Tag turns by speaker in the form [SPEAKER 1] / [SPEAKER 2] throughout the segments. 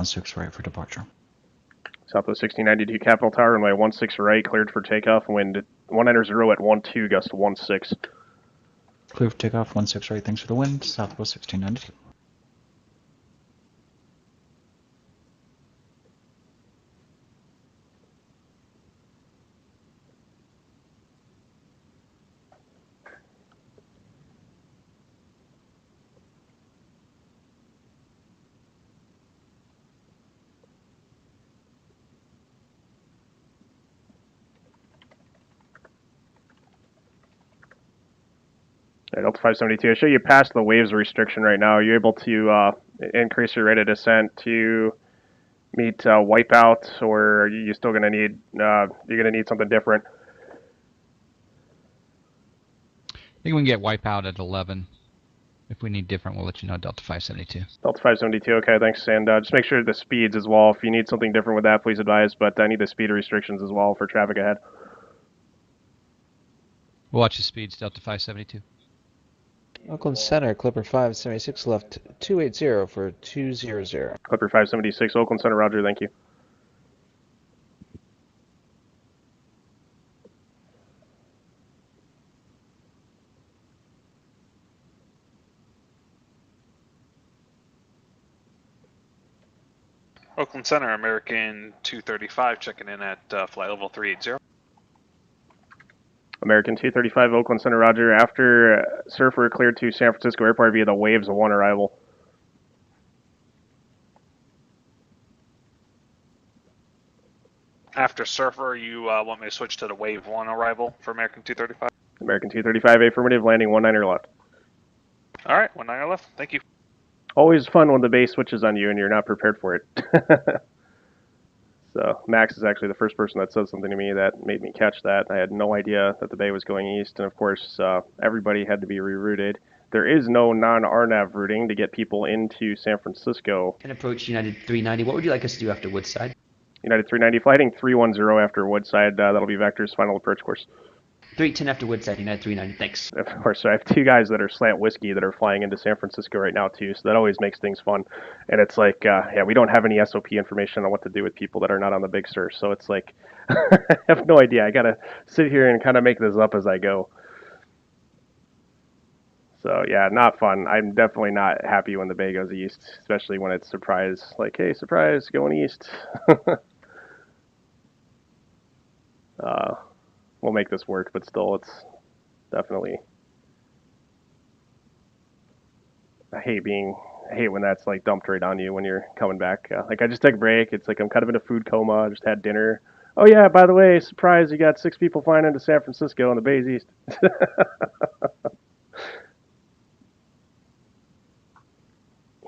[SPEAKER 1] 16 right for departure.
[SPEAKER 2] Southwest 1692 Capital Tower, runway 16 right, cleared for takeoff, wind 190 at 12, gust 16.
[SPEAKER 1] Clear for takeoff, 16 right, thanks for the wind, Southwest 1692.
[SPEAKER 2] Delta 572, I show you past the waves restriction right now. Are you able to increase your rate of descent to meet wipeout, or are you still going to need you're going to need something different?
[SPEAKER 3] I think we can get wipeout at 11. If we need different, we'll let you know, Delta 572.
[SPEAKER 2] Delta 572, okay, thanks. And just make sure the speeds as well. If you need something different with that, please advise. But I need the speed restrictions as well for traffic ahead.
[SPEAKER 3] We'll watch the speeds, Delta 572.
[SPEAKER 4] Oakland Center, Clipper 576 left 280 for 200.
[SPEAKER 2] Clipper 576, Oakland Center, roger, thank you.
[SPEAKER 5] Oakland Center, American 235, checking in at flight level 380.
[SPEAKER 2] American 235, Oakland Center, roger. After Surfer cleared to San Francisco Airport via the Waves 1 arrival.
[SPEAKER 5] After Surfer, you want me to switch to the Wave 1 arrival for American 235?
[SPEAKER 2] American 235, affirmative, landing 19 left.
[SPEAKER 5] All right, 19 left. Thank you.
[SPEAKER 2] Always fun when the base switches on you and you're not prepared for it. So Max is actually the first person that said something to me that made me catch that. I had no idea that the bay was going east, and of course, everybody had to be rerouted. There is no non-RNAV routing to get people into San Francisco.
[SPEAKER 6] Can approach United 390. What would you like us to do after Woodside?
[SPEAKER 2] United 390, flighting 310 after Woodside. That'll be Vector's final approach course.
[SPEAKER 6] 310 after Woodside, United 390. Thanks.
[SPEAKER 2] Of course, so I have two guys that are Slant Whiskey that are flying into San Francisco right now, too, so that always makes things fun. And it's like, yeah, we don't have any SOP information on what to do with people that are not on the Big Sur, so it's like, I have no idea. I got to sit here and kind of make this up as I go. So, yeah, not fun. I'm definitely not happy when the bay goes east, especially when it's surprise, like, hey, surprise, going east. We'll make this work, but still, it's definitely... I hate when that's like dumped right on you when you're coming back. Like I just took a break. It's like I'm kind of in a food coma. I just had dinner. Oh yeah, by the way, surprise! You got 6 people flying into San Francisco and the bay's east.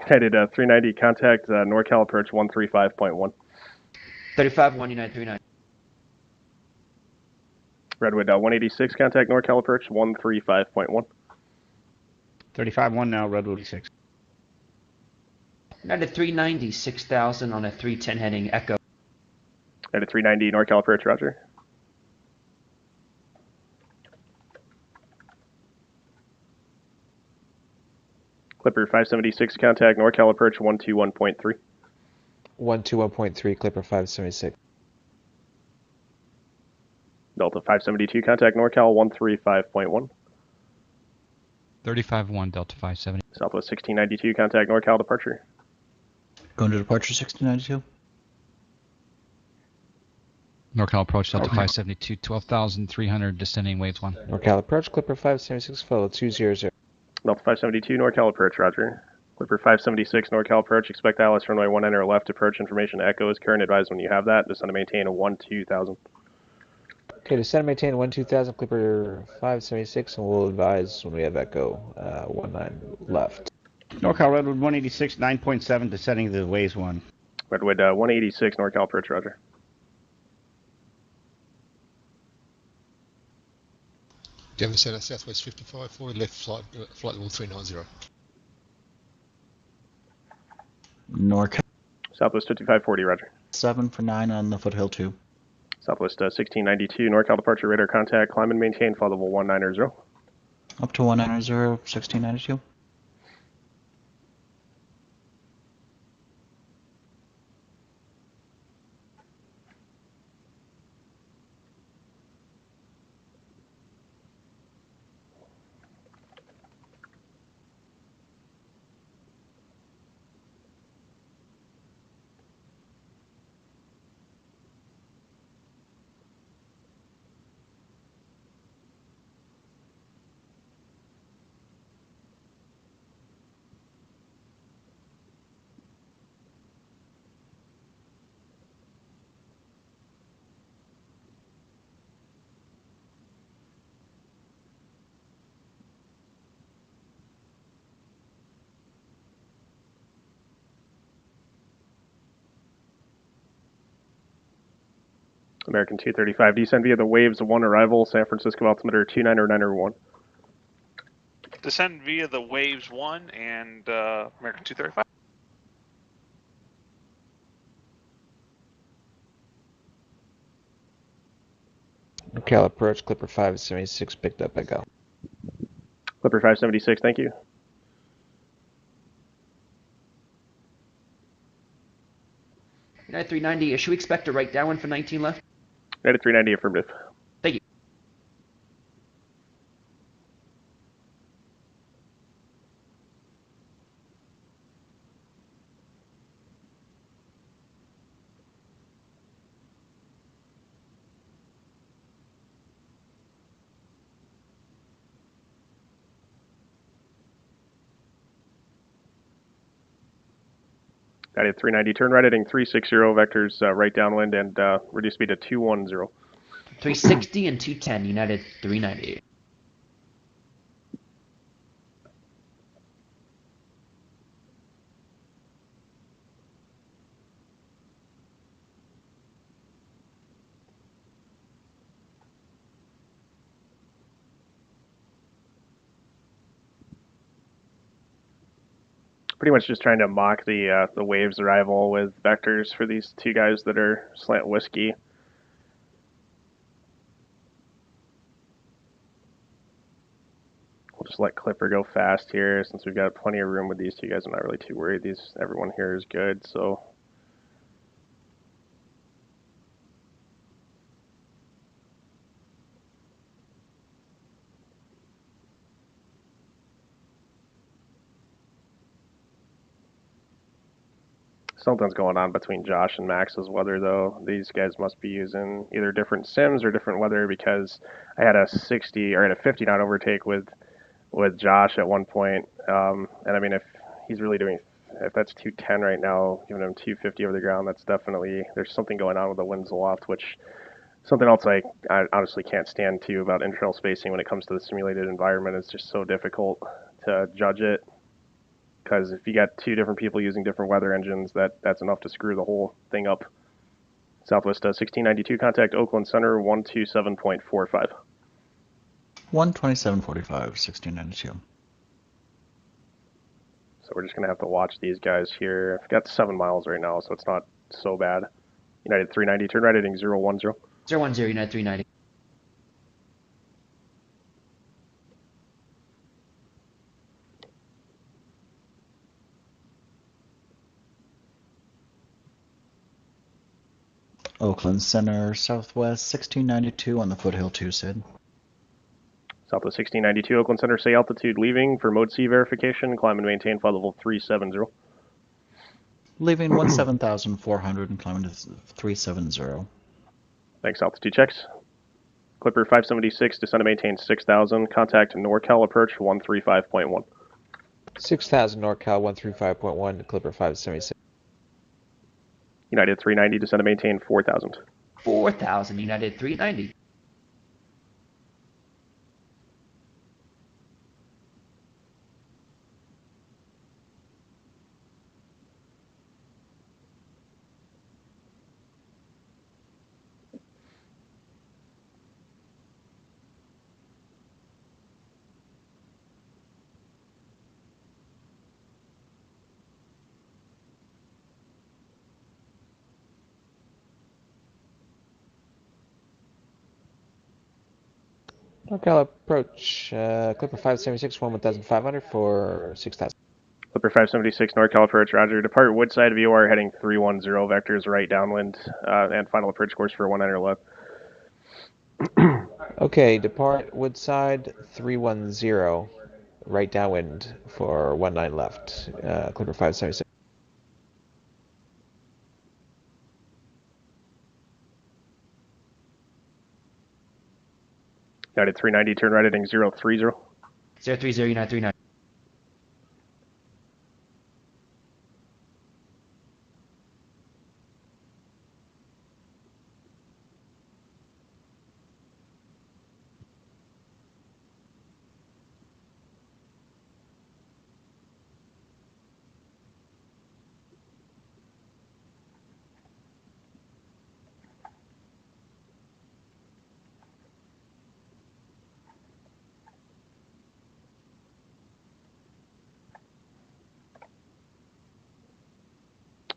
[SPEAKER 2] United 390, contact NorCal approach 135.1.
[SPEAKER 6] 35-1, United 390.
[SPEAKER 2] Redwood 186, contact NorCal approach 135.1.
[SPEAKER 7] 35-1 now, Redwood 86.
[SPEAKER 6] United 390, 6,000 on a 310 heading Echo.
[SPEAKER 2] United 390, NorCal approach, roger. Clipper 576, contact NorCal approach 121.3.
[SPEAKER 4] 121.3, Clipper 576.
[SPEAKER 2] Delta 572, contact NorCal 135.1.
[SPEAKER 3] 35-1, Delta 570.
[SPEAKER 2] Southwest 1692, contact NorCal departure.
[SPEAKER 1] Going to departure 1692.
[SPEAKER 3] NorCal approach, Delta 572, 12,300, descending waves 1.
[SPEAKER 4] NorCal approach, Clipper 576, follow 200.
[SPEAKER 2] Delta 572, NorCal approach, roger. Clipper 576, NorCal approach, expect ILS runway 19 left, approach information Echo is current, advise when you have that, descend to maintain a 12,000.
[SPEAKER 4] Okay, descend and maintain 12,000, Clipper 576, and we'll advise when we have Echo 19 left.
[SPEAKER 7] NorCal Redwood 186, 9.7, descending the waves 1.
[SPEAKER 2] Redwood 186, NorCal approach, roger.
[SPEAKER 8] Denver Center, Southwest 5540, left flight level 390.
[SPEAKER 1] NorCal
[SPEAKER 2] Southwest 5540, roger.
[SPEAKER 1] 7 for 9 on the foothill 2.
[SPEAKER 2] Southwest 1692, NorCal departure, radar contact, climb and maintain, flight level 190.
[SPEAKER 1] Up to 190, 1692.
[SPEAKER 2] American 235, descend via the waves 1 arrival, San Francisco altimeter 29091.
[SPEAKER 5] Descend via the waves 1 and American 235.
[SPEAKER 4] NorCal approach, Clipper 576, picked up Echo.
[SPEAKER 2] Clipper 576, thank you.
[SPEAKER 6] United 390, should we expect a right downwind for 19 left?
[SPEAKER 2] United 390, affirmative.
[SPEAKER 6] Thank you.
[SPEAKER 2] United 390, turn right heading 360, vectors right downwind, and reduce speed to 210.
[SPEAKER 6] 360 and 210, United 390.
[SPEAKER 2] Pretty much just trying to mock the waves arrival with vectors for these two guys that are slant whiskey. We'll just let Clipper go fast here since we've got plenty of room with these two guys. I'm not really too worried. Everyone here is good, so. Something's going on between Josh and Max's weather, though. These guys must be using either different sims or different weather, because I had a 60 or a 50 knot overtake with Josh at one point. And I mean, if he's really doing, if that's 210 right now, giving him 250 over the ground, that's definitely, there's something going on with the winds aloft, which something else I honestly can't stand too about intrail spacing when it comes to the simulated environment. It's just so difficult to judge it. Because if you got two different people using different weather engines, that's enough to screw the whole thing up. Southwest 1692, contact Oakland Center 127.45.
[SPEAKER 1] 127.45, 1692.
[SPEAKER 2] So we're just going to have to watch these guys here. I've got 7 miles right now, so it's not so bad. United 390, turn right heading 010.
[SPEAKER 6] 010, United 390.
[SPEAKER 1] Oakland Center, Southwest 1692 on the Foothill 2, Sid.
[SPEAKER 2] Southwest 1692, Oakland Center, say altitude leaving for mode C verification, climb and maintain flight level 370.
[SPEAKER 1] Leaving 17,400 and climbing to 370.
[SPEAKER 2] Thanks, altitude checks. Clipper 576, descend and maintain 6,000, contact NorCal approach 135.1.
[SPEAKER 4] 6,000 NorCal 135.1 to Clipper 576.
[SPEAKER 2] United 390, descend and maintain 4,000.
[SPEAKER 6] 4,000, United 390.
[SPEAKER 4] NorCal approach, Clipper 576, 1,500 for 6,000.
[SPEAKER 2] Clipper 576, NorCal approach, roger. Depart Woodside VOR heading 310, vectors right downwind, and final approach course for 19 left.
[SPEAKER 4] Okay, depart Woodside 310, right downwind for 19 left, Clipper 576.
[SPEAKER 2] United 390, turn right heading 030.
[SPEAKER 6] 030, United 390.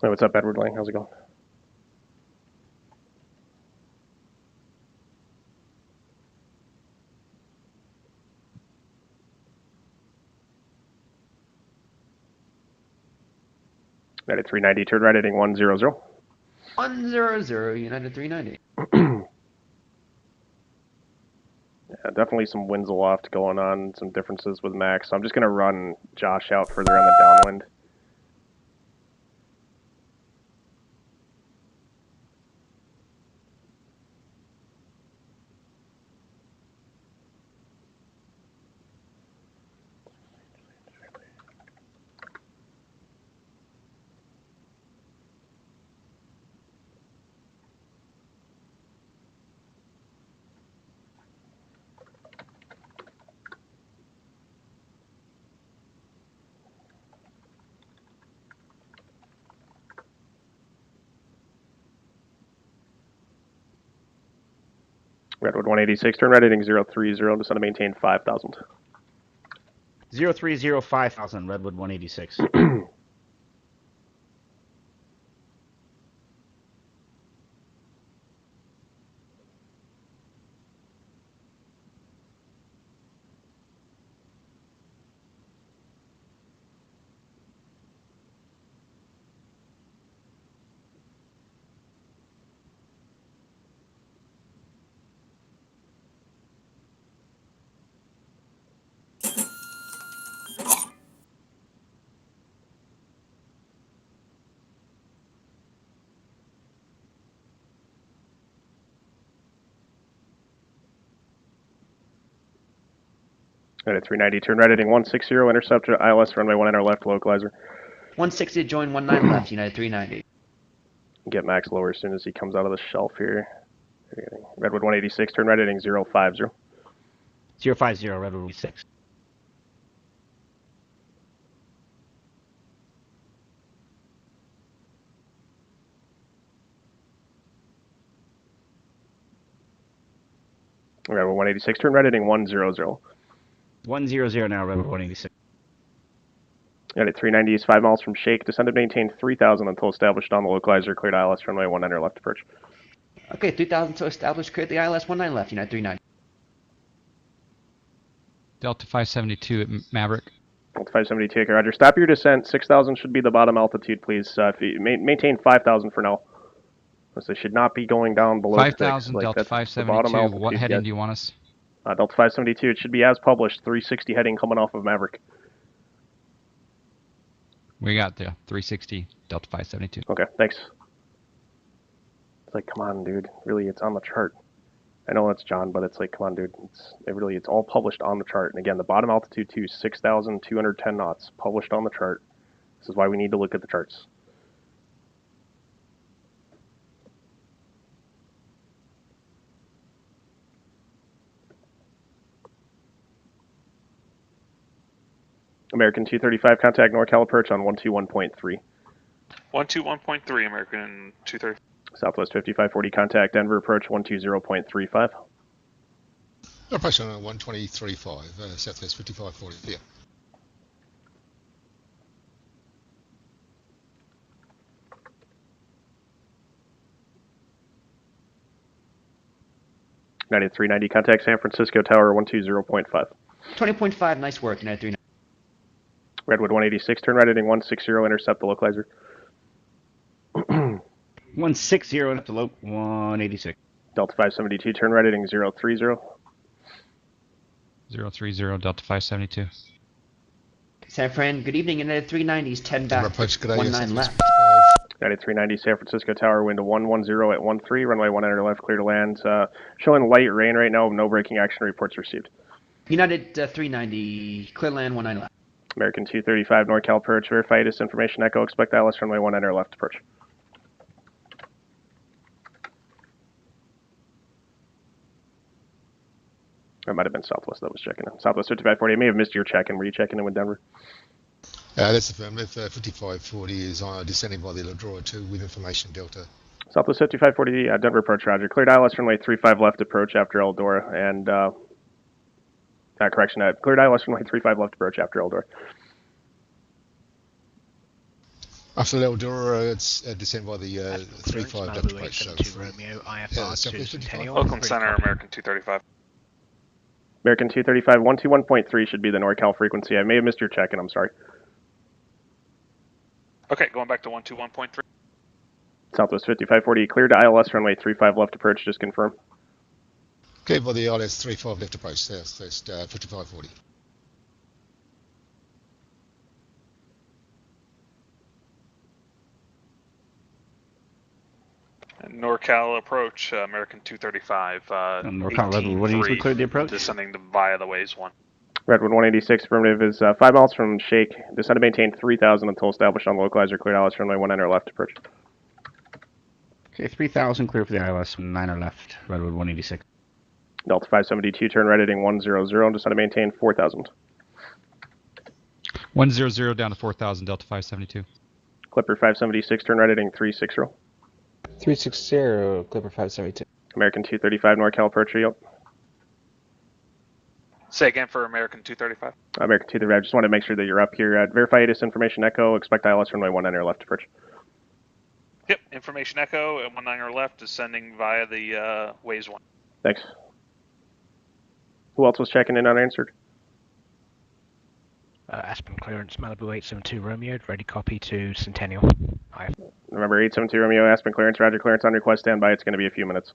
[SPEAKER 2] Hey, what's up, Edward Lang? How's it going? United 390, turn right heading 100.
[SPEAKER 6] 100, United 390.
[SPEAKER 2] Yeah, definitely some winds aloft going on, some differences with Max. So I'm just going to run Josh out further on the downwind. Redwood 186, turn right heading 030, just want to maintain 5,000.
[SPEAKER 7] 030 5000, Redwood 186.
[SPEAKER 2] United 390, turn right heading 160, intercept ILS runway 1 enter left, localizer.
[SPEAKER 6] 160 to join 19 left, United 390.
[SPEAKER 2] Get Max lower as soon as he comes out of the shelf here. Redwood 186, turn right heading 050.
[SPEAKER 7] 050, Redwood 186.
[SPEAKER 2] Redwood 186, turn right heading 100.
[SPEAKER 7] 100 now, Redwood 186.
[SPEAKER 2] United 390 is 5 miles from Shake. Descended maintain 3,000 until established on the localizer. Cleared ILS runway 1 enter left approach.
[SPEAKER 6] Okay, 3,000 to establish, cleared the ILS 19 left, United 390.
[SPEAKER 3] Delta 572 at Maverick.
[SPEAKER 2] Delta 572, okay, roger. Stop your descent. 6,000 should be the bottom altitude, please. If you maintain 5,000 for now. So they should not be going down below
[SPEAKER 3] 5,000,
[SPEAKER 2] 6. Like,
[SPEAKER 3] Delta
[SPEAKER 2] that's the bottom
[SPEAKER 3] 572.
[SPEAKER 2] altitude.
[SPEAKER 3] What heading
[SPEAKER 2] Yes.
[SPEAKER 3] do you want us?
[SPEAKER 2] Delta 572, it should be as published. 360 heading coming off of Maverick.
[SPEAKER 3] We got the 360, Delta 572.
[SPEAKER 2] Okay, thanks. It's like, come on, dude. Really, it's on the chart. I know it's John, but it's like, come on, dude. It's all published on the chart. And again, the bottom altitude too, 6,210 knots, published on the chart. This is why we need to look at the charts. American 235, contact NorCal approach on 121.3.
[SPEAKER 5] 121.3, American 230.
[SPEAKER 2] Southwest 5540, contact Denver approach 120.35.
[SPEAKER 8] Approach on 123.5, Southwest 5540. Yeah.
[SPEAKER 2] United 390, contact San Francisco Tower 120.5.
[SPEAKER 6] 20.5, nice work, United 390.
[SPEAKER 2] Redwood 186, turn right heading 160, intercept the localizer.
[SPEAKER 7] 160 up to low 186.
[SPEAKER 2] Delta 572, turn right heading 030.
[SPEAKER 3] 030, Delta 572.
[SPEAKER 6] San Fran, good evening, United 390s, 10 back,
[SPEAKER 8] Approach, good day,
[SPEAKER 6] 19
[SPEAKER 8] Southwest
[SPEAKER 6] left.
[SPEAKER 8] 55.
[SPEAKER 2] United 390, San Francisco Tower, wind to 110 at 13, runway 1 enter left, clear to land. Showing light rain right now, no braking action reports received.
[SPEAKER 6] United 390, clear land 19 left.
[SPEAKER 2] American 235, NorCal approach, verify this information echo, expect ILS runway 1 enter left approach. It might have been Southwest that was checking in. Southwest 5540, I may have missed your check-in. Were you checking in with Denver?
[SPEAKER 8] That's affirmative. 5540 is descending by the Eldora 2 with information Delta.
[SPEAKER 2] Southwest 5540, Denver approach, roger. Cleared ILS runway 35 left approach after Eldora, and correction, cleared ILS runway 35 left approach after Eldora.
[SPEAKER 8] After Eldora, it's descend by the
[SPEAKER 9] Clearance
[SPEAKER 8] 3-5
[SPEAKER 9] Malibu
[SPEAKER 8] left approach. So
[SPEAKER 9] 872 Romeo, IFR
[SPEAKER 8] Southwest
[SPEAKER 9] to
[SPEAKER 8] 55.
[SPEAKER 9] Centennial.
[SPEAKER 5] Oakland
[SPEAKER 9] Ready
[SPEAKER 5] Center,
[SPEAKER 9] copy.
[SPEAKER 5] American 235.
[SPEAKER 2] American 235, 121.3 should be the NorCal frequency. I may have missed your check, and I'm sorry.
[SPEAKER 5] Okay, going back to 121.3.
[SPEAKER 2] Southwest 5540, cleared to ILS runway 35 left approach, just confirm.
[SPEAKER 8] Okay, by the ILS 3-5 left approach, southwest 5540.
[SPEAKER 5] NorCal approach, American 235.
[SPEAKER 7] NorCal Redwood 183 cleared the approach.
[SPEAKER 5] Descending via the ways 1.
[SPEAKER 2] Redwood 186, affirmative is 5 miles from Shake. Descend to maintain 3000 until established on localizer, cleared ILS runway 19 left approach.
[SPEAKER 7] Okay, 3000 clear for the ILS, 9 left, Redwood 186.
[SPEAKER 2] Delta 572, turn right heading 100, descend to maintain 4000.
[SPEAKER 3] 100 down to 4000, Delta 572.
[SPEAKER 2] Clipper 576, turn right heading 360.
[SPEAKER 4] 360, Clipper 572.
[SPEAKER 2] American 235, NorCal approach, yield.
[SPEAKER 5] Say again for American 235.
[SPEAKER 2] American 235, I just want to make sure that you're up here. Verify ATIS information echo, expect ILS runway 19 left approach.
[SPEAKER 5] Yep, information echo and 19 left, descending via the ways 1.
[SPEAKER 2] Thanks. Who else was checking in unanswered?
[SPEAKER 9] Aspen clearance Malibu 872 Romeo, ready copy to Centennial.
[SPEAKER 2] Remember 872 Romeo, Aspen clearance, roger clearance on request, standby. It's going to be a few minutes.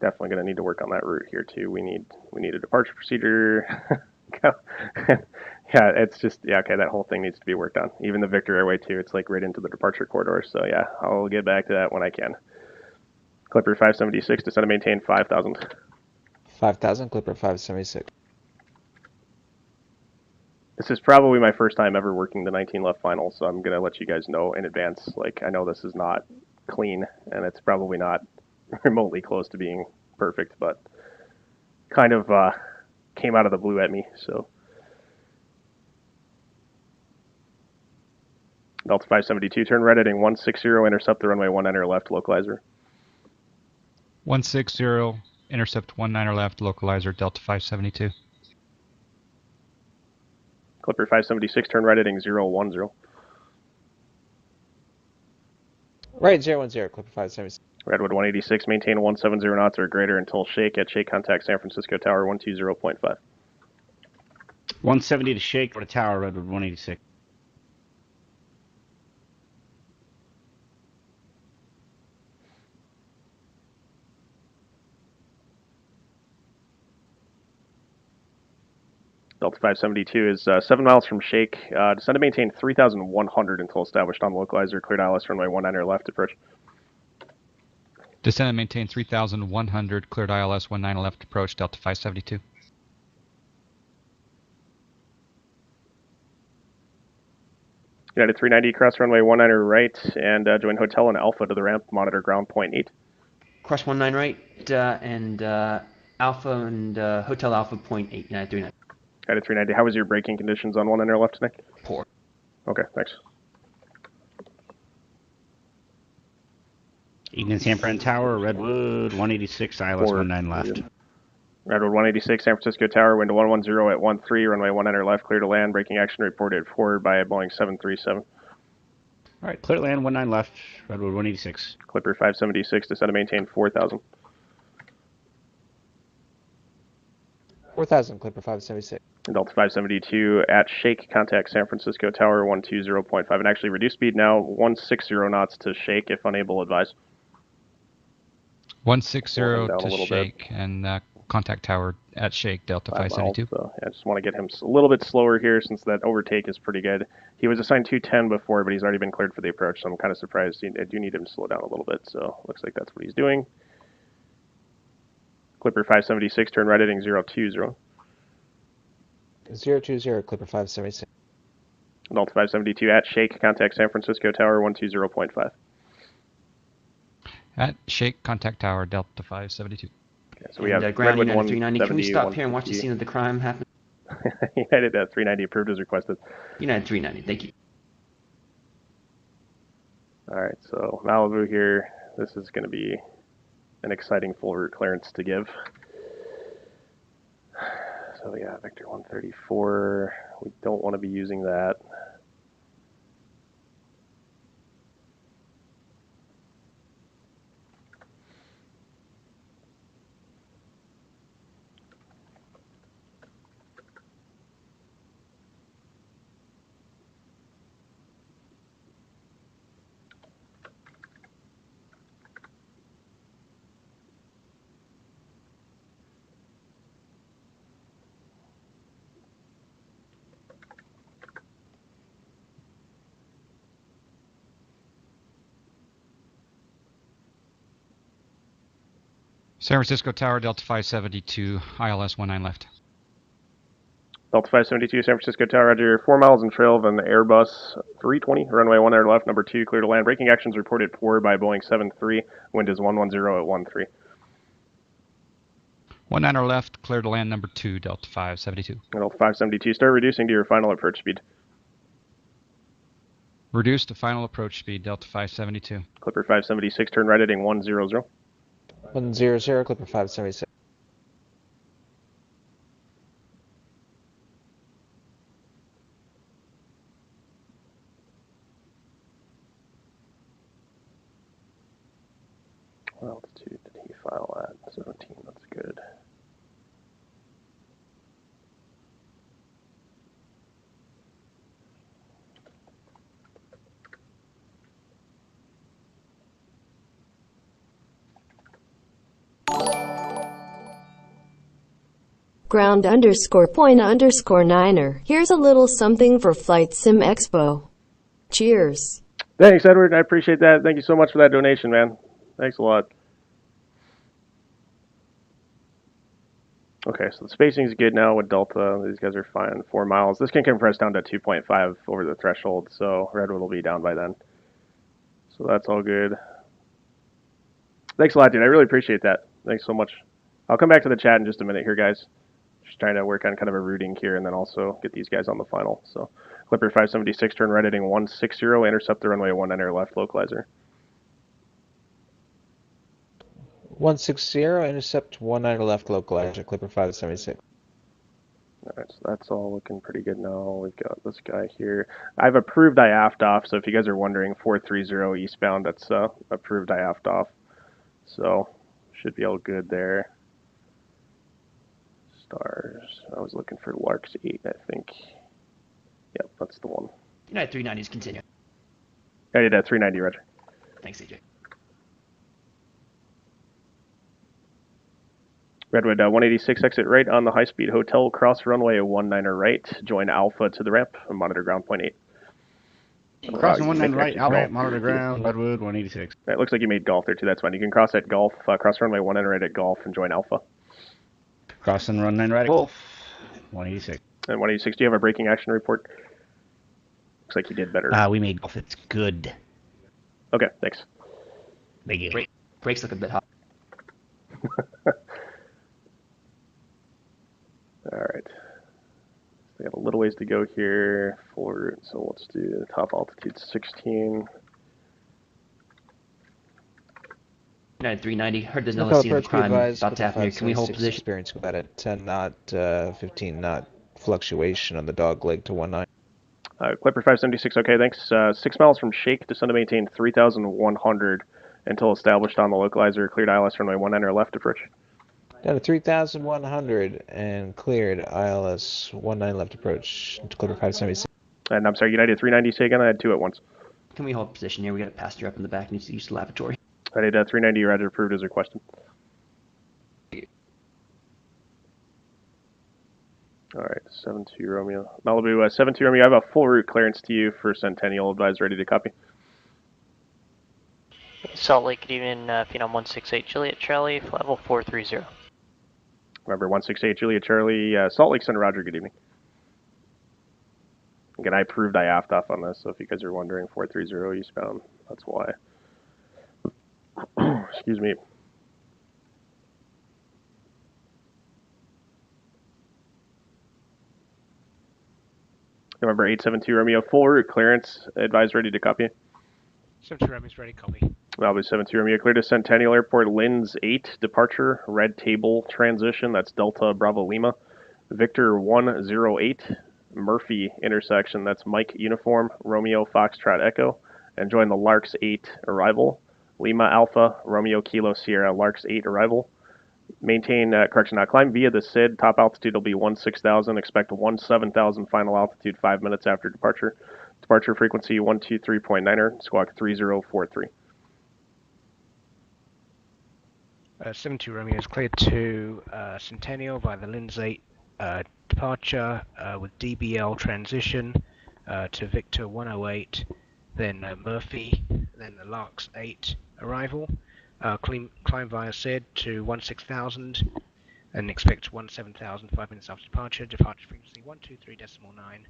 [SPEAKER 2] Definitely going to need to work on that route here too. We need a departure procedure. Yeah, it's just, yeah, okay, that whole thing needs to be worked on. Even the Victor Airway too, it's like right into the departure corridor. So yeah, I'll get back to that when I can. Clipper 576, descend to maintain 5000.
[SPEAKER 4] 5000, Clipper 576.
[SPEAKER 2] This is probably my first time ever working the 19 left final, so I'm going to let you guys know in advance. Like, I know this is not clean, and it's probably not remotely close to being perfect, but kind of came out of the blue at me, so. Delta 572, turn right heading 160, intercept the runway 19 left, localizer.
[SPEAKER 3] 160, intercept 19 left, localizer, Delta 572.
[SPEAKER 2] Clipper 576, turn right heading 010.
[SPEAKER 4] Right, 010, Clipper 576.
[SPEAKER 2] Redwood 186, maintain 170 knots or greater until shake. At shake, contact San Francisco Tower 120.5.
[SPEAKER 7] 170 to shake for the tower, Redwood 186.
[SPEAKER 2] Delta 572 is 7 miles from shake. Descend to maintain 3,100 until established on localizer. Cleared ILS runway 19 left approach.
[SPEAKER 3] Descend and maintain 3100, cleared ILS 19 left approach, Delta 572.
[SPEAKER 2] United 390, cross runway 19 right, and join Hotel and Alpha to the ramp. Monitor ground point 8.
[SPEAKER 6] Cross 19 right, and Alpha and Hotel Alpha point 8, United 390.
[SPEAKER 2] United 390, how was your braking conditions on 19 left tonight?
[SPEAKER 6] Poor.
[SPEAKER 2] Okay, thanks.
[SPEAKER 7] Evening San Fran Tower, Redwood 186, ILS 19 left.
[SPEAKER 2] Redwood 186, San Francisco Tower, wind 110 at 13, runway 19 left, clear to land. Braking action reported forward by Boeing 737.
[SPEAKER 7] All right, clear to land 19 left, Redwood 186.
[SPEAKER 2] Clipper 576, descend to maintain 4000.
[SPEAKER 4] 4000, Clipper 576.
[SPEAKER 2] Delta 572 at shake, contact San Francisco Tower 120.5, and actually reduce speed now 160 knots to shake if unable, advise.
[SPEAKER 3] 160
[SPEAKER 2] down a
[SPEAKER 3] to
[SPEAKER 2] little
[SPEAKER 3] shake, and contact tower at shake, Delta
[SPEAKER 2] 5
[SPEAKER 3] 572.
[SPEAKER 2] miles, so I just want to get him a little bit slower here since that overtake is pretty good. He was assigned 210 before, but he's already been cleared for the approach, so I'm kind of surprised. I do need him to slow down a little bit, so looks like that's what he's doing. Clipper 576, turn right heading 020.
[SPEAKER 4] 020, Clipper 576.
[SPEAKER 2] Delta 572 at shake, contact San Francisco Tower 120.5.
[SPEAKER 3] At shake, contact tower, Delta 572.
[SPEAKER 2] Okay, so we have
[SPEAKER 6] ground
[SPEAKER 2] Redwood
[SPEAKER 6] United 390. Can we
[SPEAKER 2] 170,
[SPEAKER 6] stop here and watch the scene of the crime happen?
[SPEAKER 2] United 390 approved as requested.
[SPEAKER 6] United 390, thank you.
[SPEAKER 2] All right, so Malibu here. This is going to be an exciting full route clearance to give. So yeah, Vector 134. We don't want to be using that.
[SPEAKER 3] San Francisco Tower, Delta 572, ILS 19 left.
[SPEAKER 2] Delta 572, San Francisco Tower, roger. 4 miles in trail of an Airbus 320, runway 19 left, number 2, clear to land. Braking actions reported poor by Boeing 73, wind is 110 at 13.
[SPEAKER 3] 19 left, clear to land number 2, Delta 572.
[SPEAKER 2] Delta 572, start reducing to your final approach speed.
[SPEAKER 3] Reduce to final approach speed, Delta 572.
[SPEAKER 2] Clipper 576, turn right heading 100.
[SPEAKER 4] 100, Clipper 576.
[SPEAKER 2] What altitude did he file at? 17, that's good.
[SPEAKER 10] Ground_point_niner. Here's a little something for Flight Sim Expo. Cheers.
[SPEAKER 2] Thanks, Edward. I appreciate that. Thank you so much for that donation, man. Thanks a lot. Okay, so the spacing is good now with Delta. These guys are fine. 4 miles. This can compress down to 2.5 over the threshold, so Redwood will be down by then. So that's all good. Thanks a lot, dude. I really appreciate that. Thanks so much. I'll come back to the chat in just a minute here, guys. Just trying to work on kind of a routing here and then also get these guys on the final. So Clipper 576, turn right heading 160, intercept the runway 19 left, localizer.
[SPEAKER 4] 160, intercept 19 left, localizer, Clipper 576.
[SPEAKER 2] Alright, so that's all looking pretty good now. We've got this guy here. I've approved IAFT off, so if you guys are wondering, 430 eastbound, that's approved IAFT off. So should be all good there. Stars. I was looking for Larks 8, I think. Yep, that's the one.
[SPEAKER 6] United 390s continue.
[SPEAKER 2] I did that 390, Roger.
[SPEAKER 6] Thanks, AJ.
[SPEAKER 2] Redwood 186, exit right on the high-speed hotel, cross runway 19 right, join Alpha to the ramp, and monitor ground point 8.
[SPEAKER 7] Crossing 19 right, Alpha, monitor ground, Redwood 186.
[SPEAKER 2] It looks like you made Golf there too, that's fine. You can cross at Golf, cross runway 19 right at Golf, and join Alpha.
[SPEAKER 7] Crossing run 9 right at Golf, 186.
[SPEAKER 2] And 186, do you have a braking action report? Looks like you did better.
[SPEAKER 7] We made Golf, it's good.
[SPEAKER 2] Okay, thanks.
[SPEAKER 7] Thank you.
[SPEAKER 6] Brakes look a bit hot.
[SPEAKER 2] Alright. We got a little ways to go here. Full route, so let's do top altitude 16.
[SPEAKER 6] United 390, heard there's another scene of crime about to happen here. Can we hold position?
[SPEAKER 4] Experience about a 10 knot, 15 knot fluctuation on the dog leg to 19.
[SPEAKER 2] Clipper 576, okay, thanks. 6 miles from Shake, descend to maintain 3,100 until established on the localizer. Cleared ILS runway 19 left approach.
[SPEAKER 4] Down to 3,100 and cleared ILS 19 left approach to Clipper 576.
[SPEAKER 2] And I'm sorry, United 390, say again? I had 2 at once.
[SPEAKER 6] Can we hold position here? We got a passenger up in the back, needs to use the lavatory.
[SPEAKER 2] I did 390, Roger, approved as requested. Alright, 7-2 Romeo. Malibu, 7-2 Romeo, I have a full route clearance to you for Centennial, advise ready to copy.
[SPEAKER 11] Salt Lake, good evening, Phenom 168 Juliet Charlie, level 430.
[SPEAKER 2] Remember, 168 Juliet Charlie, Salt Lake Center, Roger, good evening. Again, I approved IAFT off on this, so if you guys are wondering, 430 eastbound, that's why. Excuse me. November 872 Romeo, full route clearance, advise ready to copy.
[SPEAKER 9] 72 Romeo is ready, copy.
[SPEAKER 2] Malibu 72 Romeo, clear to Centennial Airport, Linz 8, departure, red table transition, that's Delta Bravo Lima. Victor 108, Murphy intersection, that's Mike Uniform, Romeo Foxtrot Echo, and join the Larks 8 arrival. Lima Alpha, Romeo Kilo Sierra, Larks 8 arrival. Maintain, climb via the SID. Top altitude will be 16,000. Expect 17,000 final altitude 5 minutes after departure. Departure frequency 123.9er, squawk 3043.
[SPEAKER 9] 72 Romeo is cleared to Centennial by the Linz 8 departure with DBL transition to Victor 108, then Murphy, then the Larks 8 arrival. Climb via SID to 16,000 and expect 17,000 5 minutes after departure. Departure frequency 123.9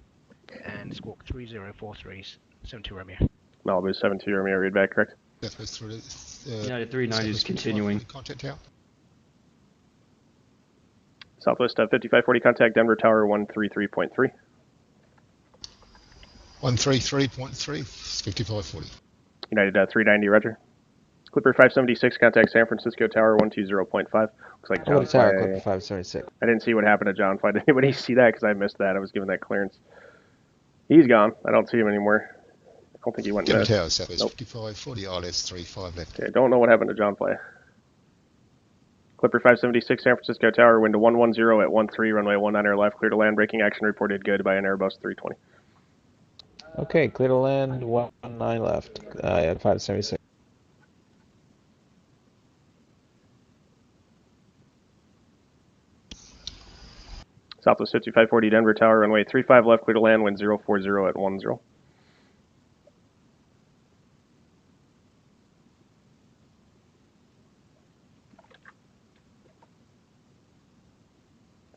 [SPEAKER 9] and squawk 3043 72 Romeo.
[SPEAKER 2] Malibu 72 Romeo, read back, correct?
[SPEAKER 8] Southwest through
[SPEAKER 6] United 39 is continuing.
[SPEAKER 8] Contact tower.
[SPEAKER 2] Southwest 5540, contact Denver Tower 133.3.
[SPEAKER 8] 133.3, 5540.
[SPEAKER 2] United 390, roger. Clipper 576, contact San Francisco Tower 120.5. Looks like John
[SPEAKER 4] Tower,
[SPEAKER 2] Fly.
[SPEAKER 4] Clipper 576.
[SPEAKER 2] I didn't see what happened to John Fly. Did anybody see that? Because I missed that. I was given that clearance. He's gone. I don't see him anymore. I don't think he went
[SPEAKER 8] Denver
[SPEAKER 2] missed.
[SPEAKER 8] Tower, Southwest
[SPEAKER 2] Nope.
[SPEAKER 8] 5540, ILS 35 left.
[SPEAKER 2] Okay, don't know what happened to John Fly. Clipper 576, San Francisco Tower, wind to 110 at 13, runway 19 left, clear to land, braking action reported good by an Airbus 320.
[SPEAKER 4] Okay, clear to land, 19 left, at 576.
[SPEAKER 2] Southwest 5540, Denver Tower, runway 35 left, clear to land, wind 040 at 10.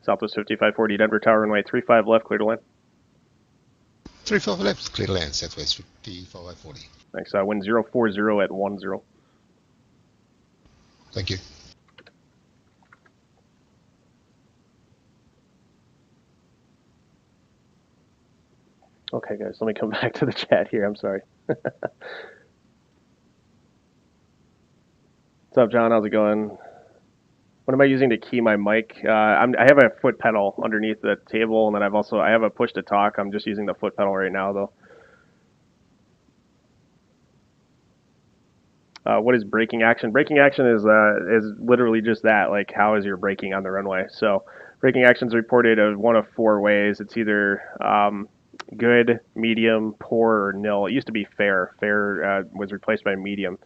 [SPEAKER 2] Southwest 5540, Denver Tower, runway 35 left, clear to land.
[SPEAKER 8] 35 left, clear to land, Southwest 5540.
[SPEAKER 2] Thanks, wind 040 at 10.
[SPEAKER 8] Thank you.
[SPEAKER 2] Okay, guys, let me come back to the chat here. I'm sorry. What's up, John? How's it going? What am I using to key my mic? I have a foot pedal underneath the table, and then I have a push to talk. I'm just using the foot pedal right now, though. What is braking action? Braking action is literally just that. Like, how is your braking on the runway? So, braking action is reported of one of four ways. It's either good, medium, poor, or nil. It used to be fair. Fair was replaced by medium.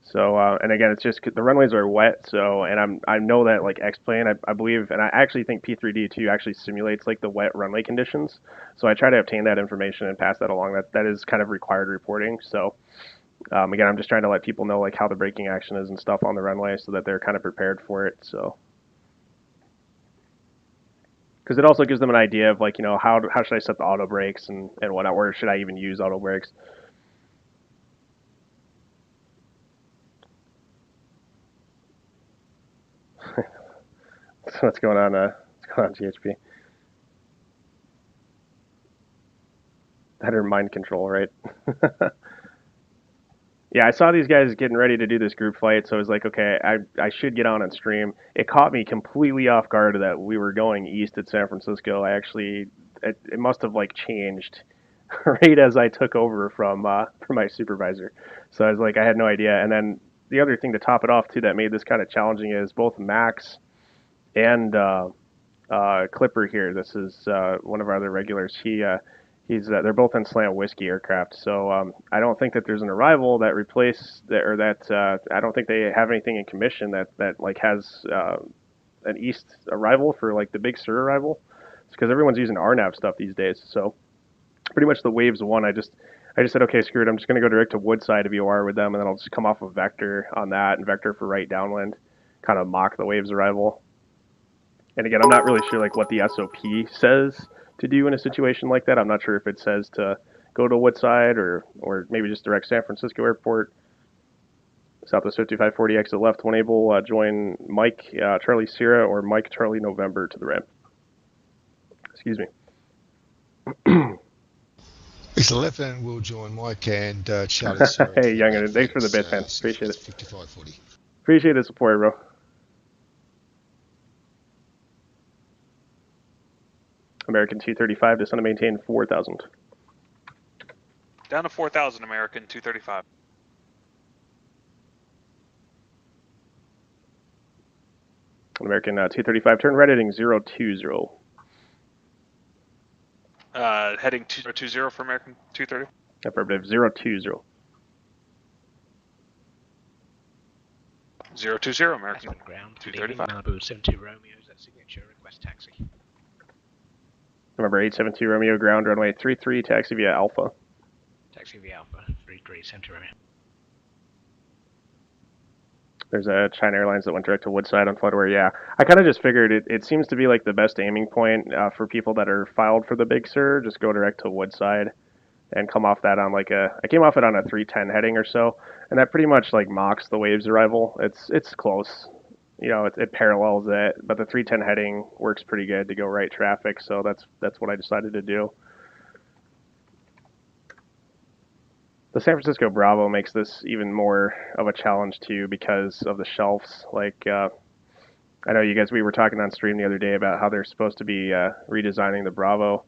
[SPEAKER 2] So, and again, it's just the runways are wet. So, and I know that like X-Plane, I believe, and I actually think P3D2 actually simulates like the wet runway conditions. So I try to obtain that information and pass that along. That is kind of required reporting. So, again, I'm just trying to let people know like how the braking action is and stuff on the runway so that they're kind of prepared for it. So, because it also gives them an idea of like, you know, how should I set the auto brakes and whatnot, or should I even use auto brakes? So what's going on? GHP? Better mind control, right? Yeah, I saw these guys getting ready to do this group flight, so I was like, okay, I should get on and stream. It caught me completely off guard that we were going east at San Francisco. It must have like changed right as I took over from my supervisor. So I was like, I had no idea. And then the other thing to top it off too that made this kind of challenging is both Max and Clipper here. This is one of our other regulars. They're both in Slant Whiskey aircraft. So I don't think that there's an arrival that I don't think they have anything in commission that like has an east arrival for like the Big Sur arrival. It's because everyone's using RNAV stuff these days. So pretty much the waves one. I just said, okay, screw it. I'm just going to go direct to Woodside VOR with them, and then I'll just come off of Vector on that and Vector for right downwind, kind of mock the waves arrival. And again, I'm not really sure like what the SOP says to do in a situation like that. I'm not sure if it says to go to Woodside or maybe just direct San Francisco Airport. Southwest 5540 exit left when able. Join Mike Charlie Sierra or Mike Charlie November to the ramp. Excuse me.
[SPEAKER 8] It's 11. We'll join Mike and Charlie.
[SPEAKER 2] Hey, Youngin, thanks for the bit, man. Appreciate it.
[SPEAKER 8] 5540.
[SPEAKER 2] Appreciate the support, bro. American 235, descend to maintain 4,000.
[SPEAKER 5] Down to 4,000, American 235.
[SPEAKER 2] American 235, turn right heading 020.
[SPEAKER 5] Heading 020 for American 230.
[SPEAKER 2] Affirmative, 020.
[SPEAKER 5] 020, American
[SPEAKER 9] Ground,
[SPEAKER 5] 235.
[SPEAKER 9] Malibu 72 Romeo, is that signature, request taxi.
[SPEAKER 2] Remember 872 Romeo, ground runway 33, taxi via Alpha.
[SPEAKER 9] Taxi via Alpha, 33, 72 Romeo.
[SPEAKER 2] There's a China Airlines that went direct to Woodside on Floodware. Yeah, I kind of just figured it seems to be like the best aiming point for people that are filed for the Big Sur. Just go direct to Woodside and come off that on like I came off it on a 310 heading or so, and that pretty much like mocks the Waves arrival. It's close, you know, it parallels it, but the 310 heading works pretty good to go right traffic. So that's what I decided to do. The San Francisco Bravo makes this even more of a challenge too because of the shelves. Like I know you guys, we were talking on stream the other day about how they're supposed to be redesigning the Bravo.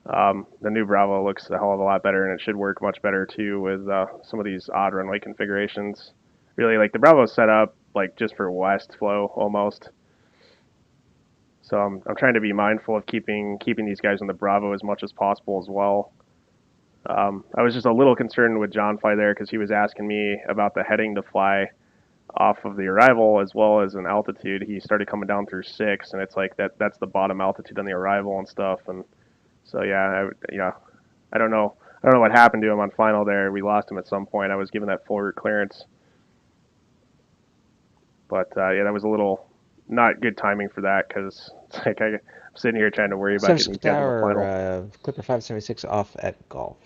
[SPEAKER 2] The new Bravo looks a hell of a lot better, and it should work much better too with some of these odd runway configurations. Really, like the Bravo's set up like just for west flow almost. So I'm trying to be mindful of keeping these guys on the Bravo as much as possible as well. I was just a little concerned with John Fly there because he was asking me about the heading to fly off of the arrival as well as an altitude. He started coming down through 6, and it's like that's the bottom altitude on the arrival and stuff. And so yeah, I don't know what happened to him on final there. We lost him at some point. I was given that full route clearance, but yeah, that was a little not good timing for that because it's like I'm sitting here trying to worry about getting these guys on the final.
[SPEAKER 4] Clipper 576 off at Golf.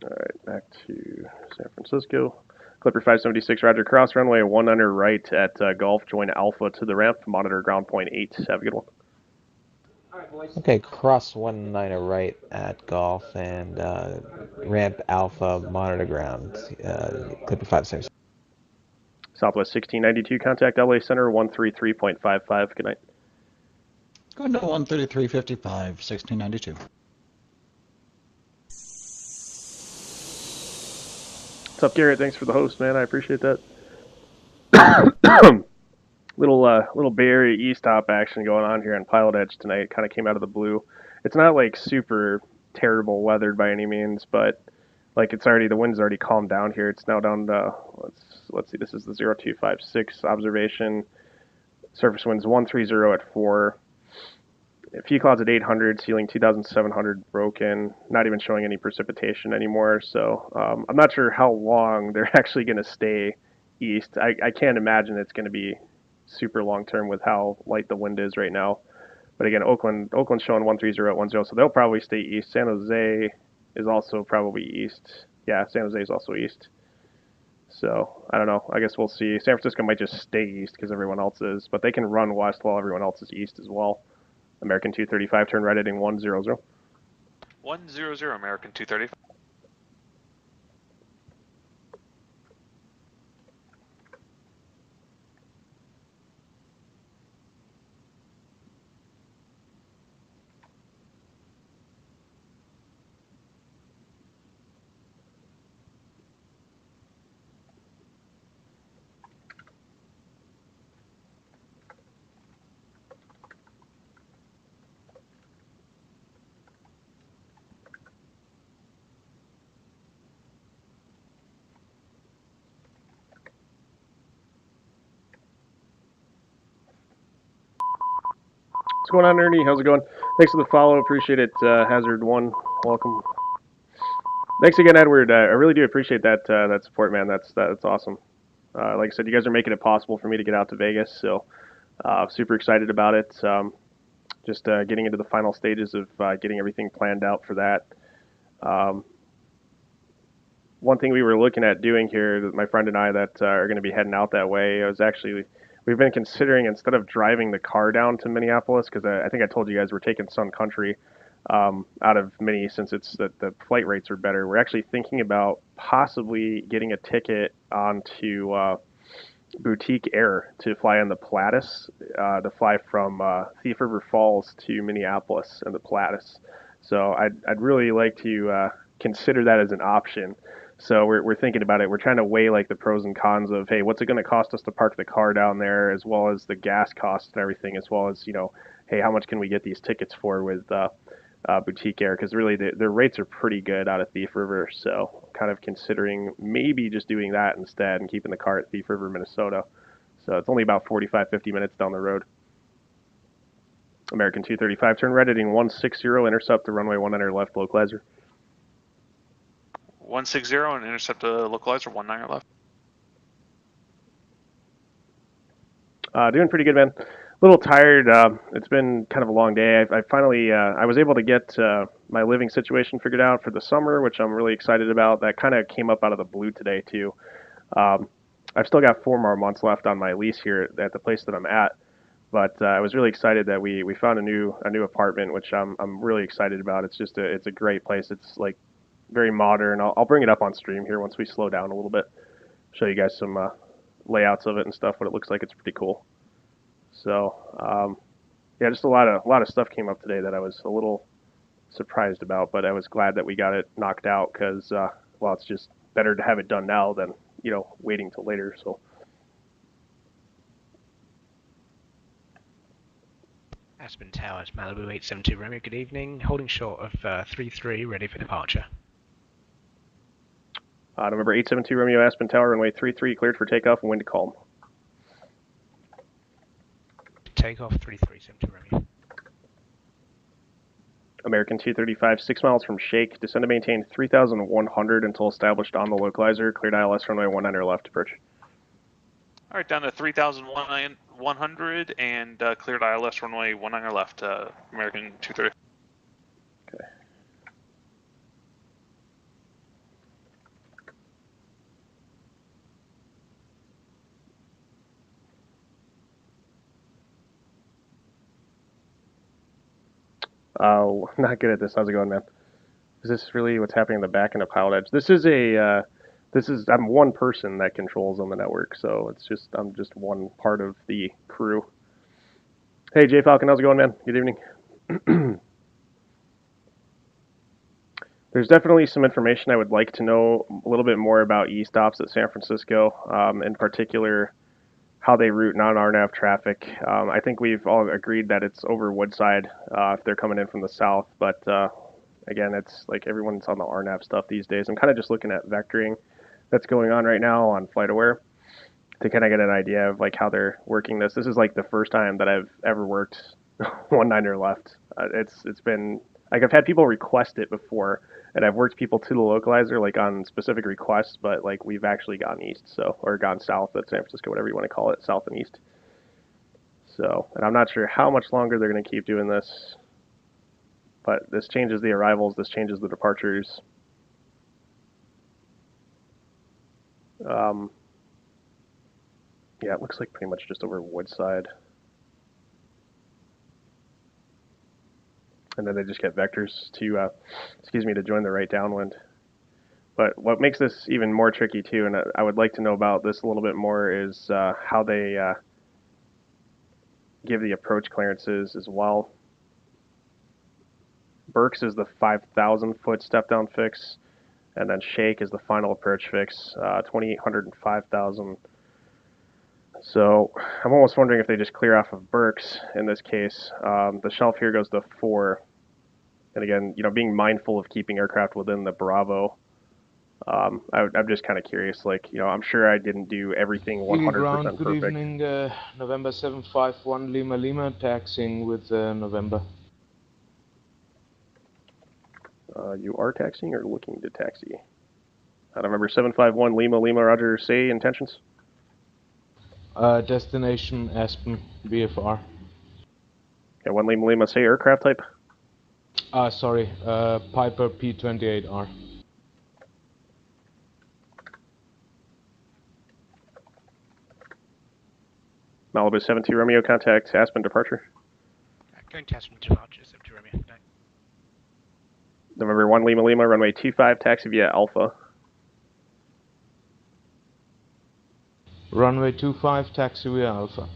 [SPEAKER 2] All right, back to San Francisco. Clipper 576, Roger. Cross runway 1 under right at Golf. Join Alpha to the ramp. Monitor ground point 8. Have a good one.
[SPEAKER 4] Okay, cross 19 right at Golf and ramp Alpha, monitor ground. Clipper 576.
[SPEAKER 2] Southwest 1692, contact LA Center 133.55. Good night.
[SPEAKER 1] Going to 133.55, 1692.
[SPEAKER 2] What's up, Garrett? Thanks for the host, man. I appreciate that. Little Bay Area e-stop action going on here on PilotEdge tonight. Kind of came out of the blue. It's not like super terrible weathered by any means, but like the wind's already calmed down here. It's now down to let's see. This is the 0256 observation. Surface winds 130 at 4. A few clouds at 800, ceiling 2,700 broken, not even showing any precipitation anymore. So I'm not sure how long they're actually going to stay east. I can't imagine it's going to be super long term with how light the wind is right now. But again, Oakland's showing 130 at 10, so they'll probably stay east. San Jose is also probably east. Yeah, San Jose is also east. So I don't know. I guess we'll see. San Francisco might just stay east because everyone else is, but they can run west while everyone else is east as well. American 235, turn right heading 100.
[SPEAKER 5] 100, American 235.
[SPEAKER 2] What's going on, Ernie? How's it going? Thanks for the follow. Appreciate it. Hazard1, welcome. Thanks again, Edward. I really do appreciate that support, man. That's awesome. Like I said, you guys are making it possible for me to get out to Vegas, so super excited about it. Just getting into the final stages of getting everything planned out for that. One thing we were looking at doing here, my friend and I that are going to be heading out that way, we've been considering instead of driving the car down to Minneapolis, because I think I told you guys we're taking Sun Country out of Mini since the flight rates are better. We're actually thinking about possibly getting a ticket onto Boutique Air to fly on the Platus, to fly from Thief River Falls to Minneapolis and the Platus. So I'd really like to consider that as an option. So we're thinking about it. We're trying to weigh like the pros and cons of, hey, what's it going to cost us to park the car down there, as well as the gas costs and everything, as well as, hey, how much can we get these tickets for with Boutique Air? Because really the rates are pretty good out of Thief River. So kind of considering maybe just doing that instead and keeping the car at Thief River, Minnesota. So it's only about 45, 50 minutes down the road. American 235, turn right heading 160, intercept the runway 19 left, localizer.
[SPEAKER 5] 160 and intercept the localizer 19 left.
[SPEAKER 2] Doing pretty good, man. A little tired. It's been kind of a long day. I finally I was able to get my living situation figured out for the summer, which I'm really excited about. That kind of came up out of the blue today too. Um, I've still got 4 more months left on my lease here at the place that I'm at, but I was really excited that we found a new apartment, which I'm really excited about. It's a great place. It's like very modern. I'll bring it up on stream here once we slow down a little bit. Show you guys some layouts of it and stuff. What it looks like. It's pretty cool. So yeah, just a lot of stuff came up today that I was a little surprised about, but I was glad that we got it knocked out because well, it's just better to have it done now than waiting till later. So.
[SPEAKER 9] Aspen Towers, Malibu 872 Romeo, good evening. Holding short of 3-3, ready for departure.
[SPEAKER 2] November 872 Romeo, Aspen Tower, runway 33, cleared for takeoff and wind calm.
[SPEAKER 9] Takeoff 3372 Romeo.
[SPEAKER 2] American 235, 6 miles from Shake. Descend to maintain 3,100 until established on the localizer. Cleared ILS runway 19 left approach.
[SPEAKER 5] All right, down to 3,100 and cleared ILS runway 19 left. American 230.
[SPEAKER 2] Okay. Not good at this. How's it going, man? Is this really what's happening in the back end of PilotEdge? I'm one person that controls on the network, so I'm just one part of the crew. Hey, Jay Falcon, how's it going, man? Good evening. There's definitely some information I would like to know a little bit more about e-stops at San Francisco, in particular how they route non-RNAV traffic. I think we've all agreed that it's over Woodside if they're coming in from the south, but again, it's like everyone's on the RNAV stuff these days. I'm kind of just looking at vectoring that's going on right now on FlightAware to kind of get an idea of like how they're working this. This is like the first time that I've ever worked 19 left. It's been like I've had people request it before, and I've worked people to the localizer like on specific requests, but like we've actually gone east, or gone south at San Francisco, whatever you want to call it, south and east. So, and I'm not sure how much longer they're going to keep doing this, but this changes the arrivals, this changes the departures. Yeah, it looks like pretty much just over Woodside. And then they just get vectors to, to join the right downwind. But what makes this even more tricky too, and I would like to know about this a little bit more, is how they give the approach clearances as well. Burks is the 5,000 foot step down fix, and then Shake is the final approach fix, 2,800 and 5,000. So I'm almost wondering if they just clear off of Burks in this case. The shelf here goes to 4. And again, being mindful of keeping aircraft within the Bravo. I'm just kind of curious, like, I'm sure I didn't do everything 100% perfect.
[SPEAKER 12] Good evening, November 751 Lima Lima, taxiing with November.
[SPEAKER 2] You are taxiing or looking to taxi? November 751 Lima Lima, roger, say intentions.
[SPEAKER 12] Destination Aspen, VFR.
[SPEAKER 2] Okay, 1 Lima Lima, say aircraft type.
[SPEAKER 12] Sorry, Piper P-28R.
[SPEAKER 2] Malibu 72 Romeo, contact Aspen departure.
[SPEAKER 9] Going to Aspen departure, 72 Romeo. No.
[SPEAKER 2] November 1 Lima Lima, runway 25, taxi via Alpha.
[SPEAKER 12] Runway 25, taxi via Alpha.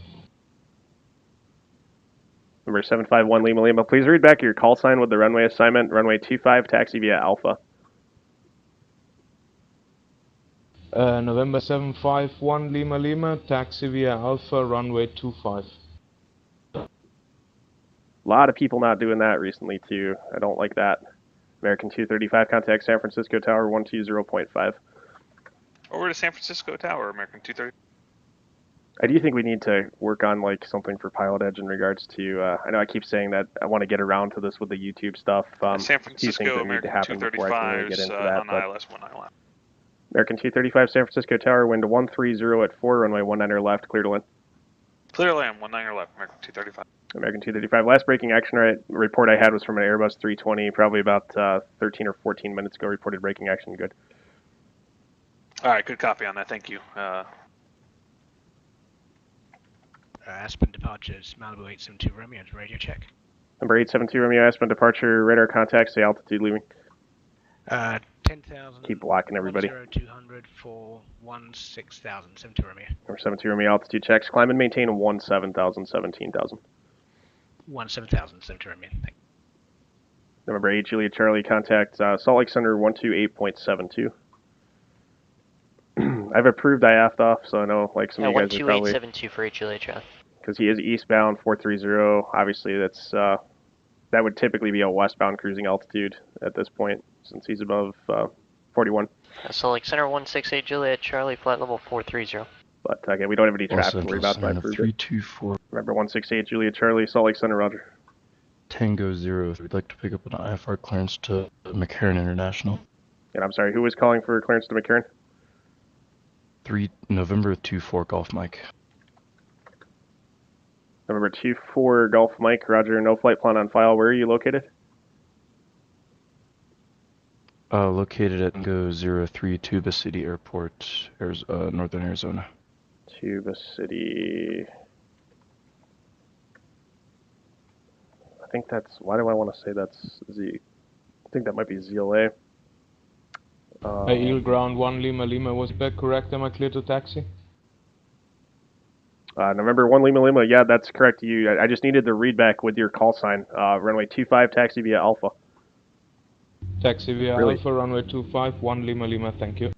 [SPEAKER 2] Number 751 Lima Lima, please read back your call sign with the runway assignment. Runway 25, taxi via Alpha.
[SPEAKER 12] November 751 Lima Lima, taxi via Alpha, runway 25.
[SPEAKER 2] A lot of people not doing that recently too. I don't like that. American 235, contact San Francisco Tower 120.5.
[SPEAKER 5] Over to San Francisco Tower, American 230.
[SPEAKER 2] I do think we need to work on like something for PilotEdge in regards to. I know I keep saying that I want to get around to this with the YouTube stuff.
[SPEAKER 5] San Francisco, American 235 is on ILS 19 left.
[SPEAKER 2] American 235, San Francisco Tower, wind 130 at 4, runway 19 left, clear to land.
[SPEAKER 5] Clear Clear land, 19 left, American 235.
[SPEAKER 2] American 235. Last breaking action report I had was from an Airbus 320, probably about 13 or 14 minutes ago. Reported breaking action. Good.
[SPEAKER 5] All right, good copy on that. Thank you.
[SPEAKER 9] Aspen departures, Malibu 872 Romeo, radio check.
[SPEAKER 2] Number 872 Romeo, Aspen departure, radar contact, say altitude leaving.
[SPEAKER 9] 10,000.
[SPEAKER 2] Keep blocking everybody.
[SPEAKER 9] 200 for 16,000, 72 Romeo.
[SPEAKER 2] Number 72 Romeo, altitude checks, climb and maintain 17,000, 17,000.
[SPEAKER 9] 17,000, 72 Romeo. Thank you.
[SPEAKER 2] Number 8 Juliet Charlie, contact Salt Lake Center 128.72. I've approved IAFT off, so I know like some of you guys are probably...
[SPEAKER 11] 12872 for Juliet Charlie.
[SPEAKER 2] Because he is eastbound 430. Obviously, that's that would typically be a westbound cruising altitude at this point, since he's above 41.
[SPEAKER 11] So like center 168 Juliet Charlie, flight level 430.
[SPEAKER 2] But again, we don't have any traffic to worry about.
[SPEAKER 1] 324.
[SPEAKER 2] Remember 168 Juliet Charlie, Salt Lake Center, Roger.
[SPEAKER 1] Tango 0. We'd like to pick up an IFR clearance to McCarran International.
[SPEAKER 2] And I'm sorry, who was calling for clearance to McCarran?
[SPEAKER 1] November 24 Golf Mike.
[SPEAKER 2] November 24 Golf Mike, Roger. No flight plan on file. Where are you located?
[SPEAKER 1] Located at Tango 03 Tuba City Airport, Northern Arizona.
[SPEAKER 2] Tuba City. I think that's, why do I want to say that's Z? I think that might be ZLA.
[SPEAKER 12] Eel ground 1 Lima Lima was back, correct? Am I clear to taxi?
[SPEAKER 2] November 1 Lima Lima, yeah, that's correct. I just needed the readback with your call sign. Runway 25, taxi via Alpha.
[SPEAKER 12] Taxi via Alpha, runway 25, 1 Lima Lima, thank you.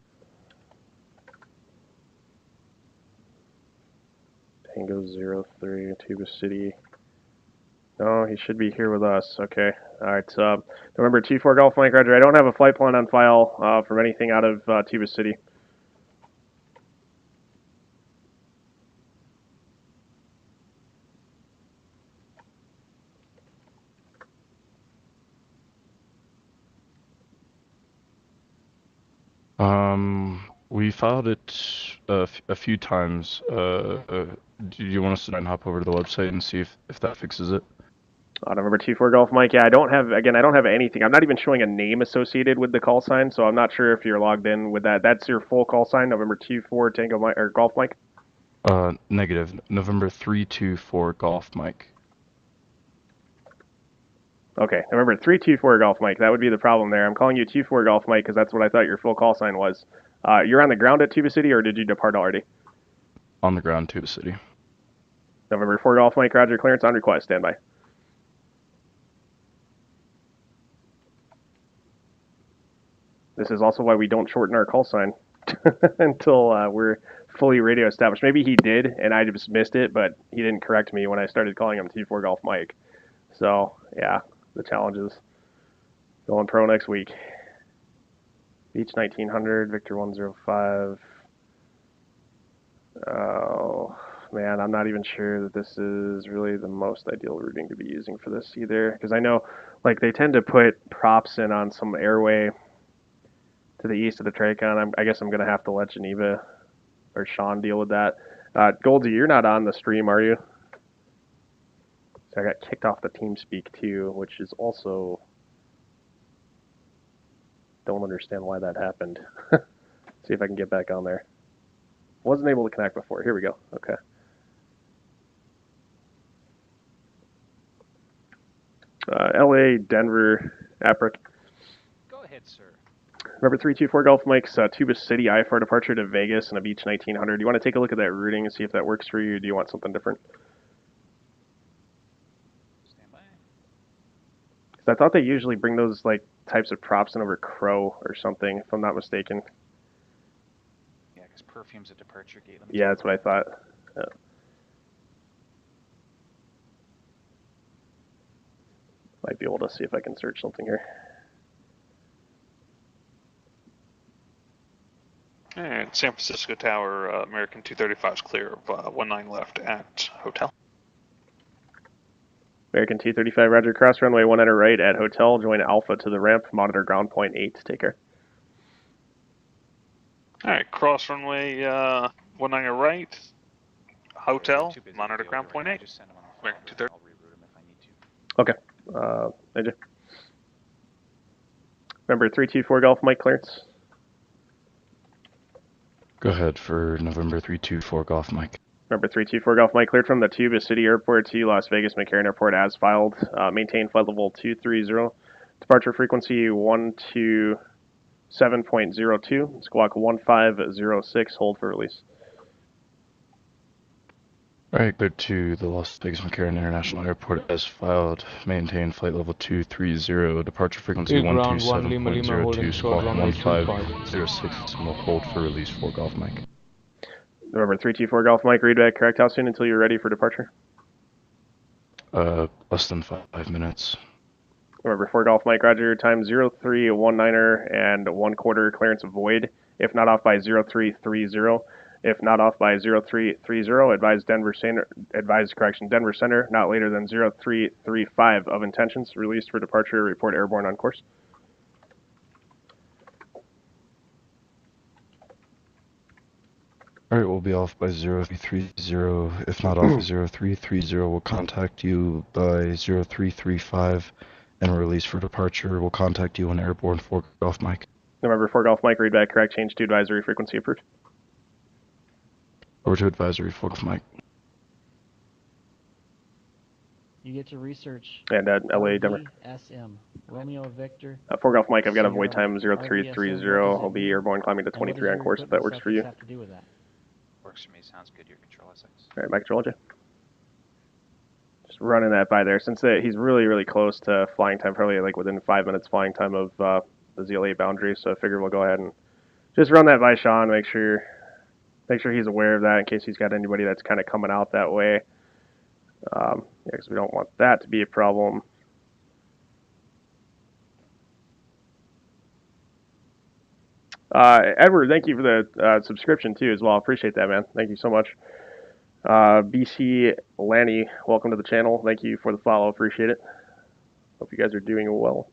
[SPEAKER 2] Tango 03, Tuba City. No, he should be here with us. Okay. All right. November 24 Golf Mike, Roger. I don't have a flight plan on file from anything out of Tuba City.
[SPEAKER 1] We filed it a few times. Do you want us to try and hop over to the website and see if that fixes it?
[SPEAKER 2] November 24 Golf Mike. Yeah, I don't have anything. I'm not even showing a name associated with the call sign, so I'm not sure if you're logged in with that. That's your full call sign, November 24 Tango Mike or Golf Mike.
[SPEAKER 1] Negative. November 324 Golf Mike.
[SPEAKER 2] Okay, November 324 Golf Mike. That would be the problem there. I'm calling you 24 Golf Mike because that's what I thought your full call sign was. You're on the ground at Tuba City, or did you depart already?
[SPEAKER 1] On the ground, Tuba City.
[SPEAKER 2] November 4 Golf Mike, Roger. Clearance on request. Standby. This is also why we don't shorten our call sign until we're fully radio established. Maybe he did, and I just missed it, but he didn't correct me when I started calling him T4 Golf Mike. So, yeah, the challenge is going pro next week. Beach 1900, Victor 105. Oh, man, I'm not even sure that this is really the most ideal routing to be using for this either. Because I know, like, they tend to put props in on some airway to the east of the Tracon. I guess I'm going to have to let Geneva or Sean deal with that. Goldie, you're not on the stream, are you? So I got kicked off the TeamSpeak too, which is also... Don't understand why that happened. See if I can get back on there. Wasn't able to connect before. Here we go. Okay. LA, Denver, Apric.
[SPEAKER 13] Go ahead, sir.
[SPEAKER 2] Remember 324 Golf Mike's Tuba City IFR departure to Vegas and a Beach 1900. Do you want to take a look at that routing and see if that works for you, or do you want something different?
[SPEAKER 13] Stand by.
[SPEAKER 2] Because I thought they usually bring those like types of props in over Crow or something, if I'm not mistaken.
[SPEAKER 13] Yeah, because Perfume's a departure gate.
[SPEAKER 2] Yeah, that's what I thought. Yeah. Might be able to see if I can search something here.
[SPEAKER 5] And San Francisco Tower, American 235 is clear of 19 left at hotel.
[SPEAKER 2] American 235, Roger. Cross runway 1 enter right at hotel. Join Alpha to the ramp. Monitor ground point 8. Take care.
[SPEAKER 5] All right, cross runway 19 right. Hotel, monitor ground point 8.
[SPEAKER 13] Just send him on the
[SPEAKER 5] American
[SPEAKER 13] phone.
[SPEAKER 5] 230.
[SPEAKER 13] I'll reroute him if I need to.
[SPEAKER 2] Okay. AJ. Remember 324 Golf Mike clearance.
[SPEAKER 1] Go ahead for November 324 Golf Mike.
[SPEAKER 2] Remember 324 Golf Mike cleared from the Tuba City Airport to Las Vegas McCarran Airport as filed. Maintain flight level 230. Departure frequency 127.02. Squawk 1506. Hold for release.
[SPEAKER 1] Alright, go to the Las Vegas McCarran International Airport as filed. Maintain flight level 230. Departure frequency
[SPEAKER 12] Clear ground 1 Lima Lima holding
[SPEAKER 1] 127.02.
[SPEAKER 12] short
[SPEAKER 1] Squawk
[SPEAKER 12] runway 25.
[SPEAKER 1] 1506. And we'll hold for release for Golf Mike.
[SPEAKER 2] Remember 324 Golf Mike, read back correct. How soon until you're ready for departure?
[SPEAKER 1] Less than 5 minutes.
[SPEAKER 2] Remember 4 Golf Mike, roger. Time 0319er and 1/4 clearance void. If not off by 0330. If not off by 0330, Denver Center, not later than 0335 of intentions. Released for departure. Report airborne on course.
[SPEAKER 1] Alright, we'll be off by 0330. If not off by 0330, we'll contact you by 0335 and release for departure. We'll contact you on airborne 4 Golf Mike.
[SPEAKER 2] November 4 Golf Mike, read back correct. Change to advisory frequency approved.
[SPEAKER 1] Over to advisory 4 Golf Mike.
[SPEAKER 14] You get to research.
[SPEAKER 2] And LA Denver.
[SPEAKER 14] SM Romeo Victor.
[SPEAKER 2] 4 Golf Mike, I've got a void time 0330. I'll be airborne climbing to 23 on course if that works for you.
[SPEAKER 14] Have to do with that?
[SPEAKER 13] Works for me. Sounds good. Your control SX.
[SPEAKER 2] All right, Mike, control J. Just running that by there. Since he's really, really close to flying time, probably like within 5 minutes flying time of the ZLA boundary, so I figure we'll go ahead and just run that by Sean, make sure he's aware of that in case he's got anybody that's kind of coming out that way. Because we don't want that to be a problem. Edward, thank you for the subscription too as well. Appreciate that, man. Thank you so much. BC Lanny, welcome to the channel. Thank you for the follow. Appreciate it. Hope you guys are doing well.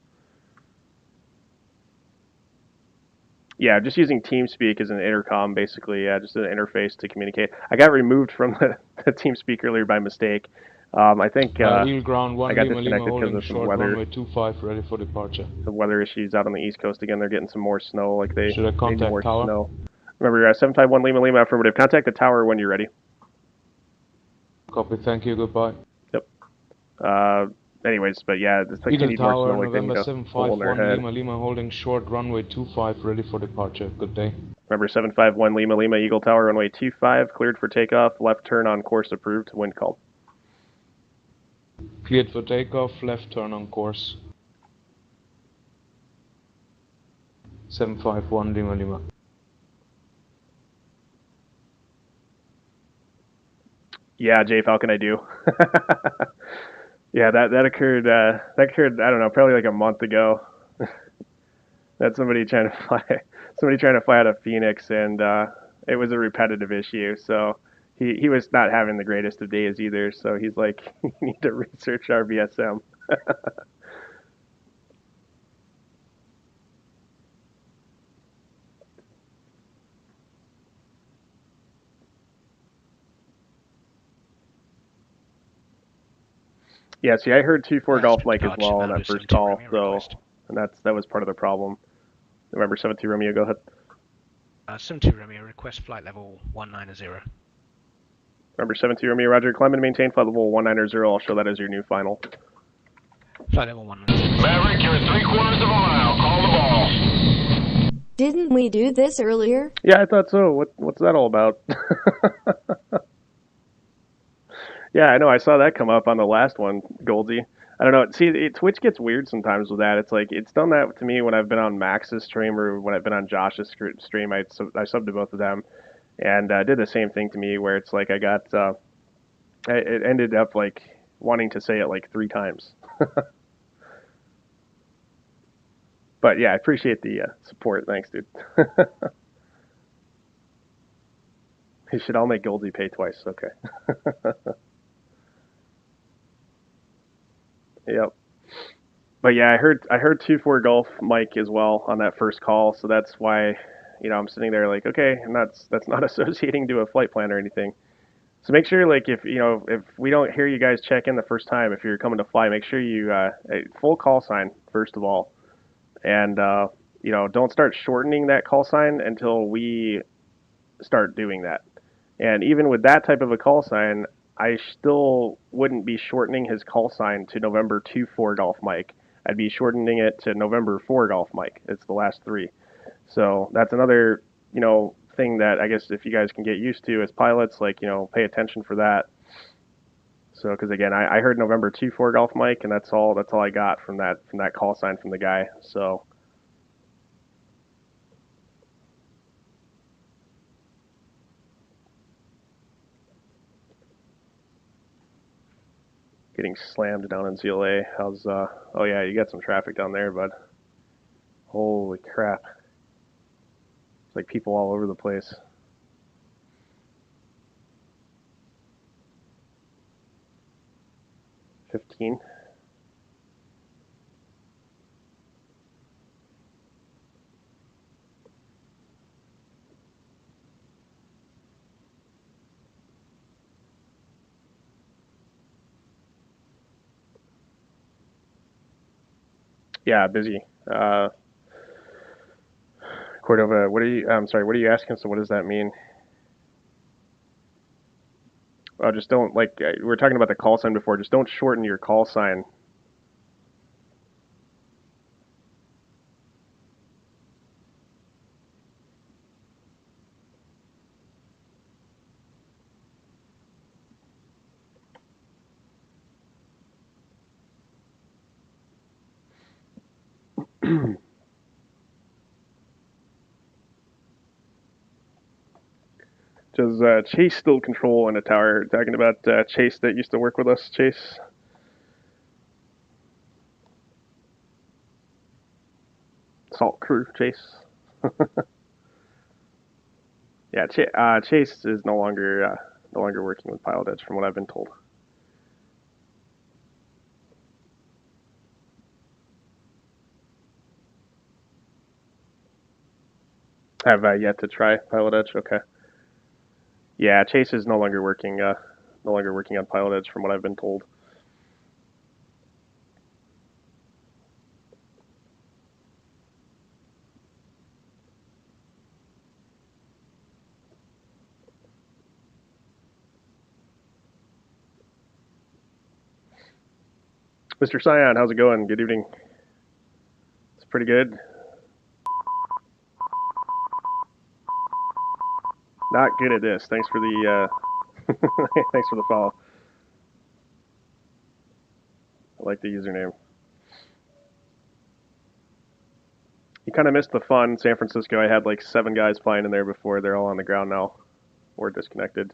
[SPEAKER 2] Yeah, just using TeamSpeak as an intercom, basically. Yeah, just an interface to communicate. I got removed from the TeamSpeak earlier by mistake. I think
[SPEAKER 12] Wheel ground 1
[SPEAKER 2] I got
[SPEAKER 12] Lima Lima
[SPEAKER 2] disconnected because
[SPEAKER 12] holding
[SPEAKER 2] of some
[SPEAKER 12] short
[SPEAKER 2] weather.
[SPEAKER 12] runway 25, ready for departure.
[SPEAKER 2] The weather issues out on the East Coast again. They're getting some more snow. Like they
[SPEAKER 12] Should I
[SPEAKER 2] need
[SPEAKER 12] contact
[SPEAKER 2] more
[SPEAKER 12] tower?
[SPEAKER 2] snow. Remember, 751 Lima Lima affirmative. Contact the tower when you're ready.
[SPEAKER 12] Copy, thank you, goodbye.
[SPEAKER 2] Yep. Anyways, but yeah, it's like they
[SPEAKER 12] Eagle
[SPEAKER 2] need more
[SPEAKER 12] Tower,
[SPEAKER 2] snow. Like they need
[SPEAKER 12] November
[SPEAKER 2] a hole in their
[SPEAKER 12] 751
[SPEAKER 2] head.
[SPEAKER 12] Lima Lima holding short runway 25, ready for departure. Good day.
[SPEAKER 2] Remember, 751 Lima Lima Eagle Tower, runway 25, cleared for takeoff. Left turn on course approved. Wind called.
[SPEAKER 12] Cleared for takeoff, left turn on course. 751 Lima Lima.
[SPEAKER 2] Yeah, J Falcon, I do. Yeah, that occurred. That occurred. I don't know, probably like a month ago. That's somebody trying to fly out of Phoenix, and it was a repetitive issue. So he was not having the greatest of days either. So he's like, you need to research RBSM. Yeah, see, I heard 2-4 Golf Mike as well on that first call, so and that was part of the problem. November 72 Romeo, go ahead.
[SPEAKER 9] 72 Romeo, request flight level 190.
[SPEAKER 2] Remember 72 Romeo, roger. Climb and maintain flight level 190. I'll show that as your new final.
[SPEAKER 9] Flight level 190.
[SPEAKER 15] Maverick, you're at 3/4 of a mile. Call the ball.
[SPEAKER 10] Didn't we do this earlier?
[SPEAKER 2] Yeah, I thought so. What's that all about? Yeah, I know. I saw that come up on the last one, Goldsy. I don't know. See, Twitch gets weird sometimes with that. It's like it's done that to me when I've been on Max's stream or when I've been on Josh's stream. I subbed to both of them, and did the same thing to me where it's like I got it ended up like wanting to say it like 3 times. But yeah, I appreciate the support. Thanks, dude. You should all make Goldsy pay twice. Okay. Yep. But yeah, I heard 2-4 Golf Mike as well on that first call, so that's why, I'm sitting there like, okay, and that's not associating to a flight plan or anything. So make sure, like, if we don't hear you guys check in the first time, if you're coming to fly, make sure you full call sign first of all, and don't start shortening that call sign until we start doing that. And even with that type of a call sign, I still wouldn't be shortening his call sign to November 2-4 Golf Mike. I'd be shortening it to November 4 Golf Mike. It's the last three. So that's another, thing that I guess if you guys can get used to as pilots, like, pay attention for that. So, because again, I heard November 2-4 Golf Mike, and that's all I got from that call sign from the guy. So. Getting slammed down in ZLA. How's oh yeah, you got some traffic down there, bud. Holy crap. It's like people all over the place. $15. Yeah, busy. Cordova, I'm sorry, what are you asking? So what does that mean? Just don't, like, we were talking about the call sign before, just don't shorten your call sign. Does Chase still control in a tower? Talking about Chase that used to work with us, Chase. Salt crew, Chase. Yeah, Chase is no longer working with PilotEdge, from what I've been told. Have yet to try PilotEdge. Okay. Yeah, Chase is no longer working on PilotEdge, from what I've been told. Mr. Scion, how's it going? Good evening. It's pretty good. Not good at this. Thanks for the thanks for the follow. I like the username. You kind of missed the fun. San Francisco, I had like 7 guys flying in there before. They're all on the ground now or disconnected.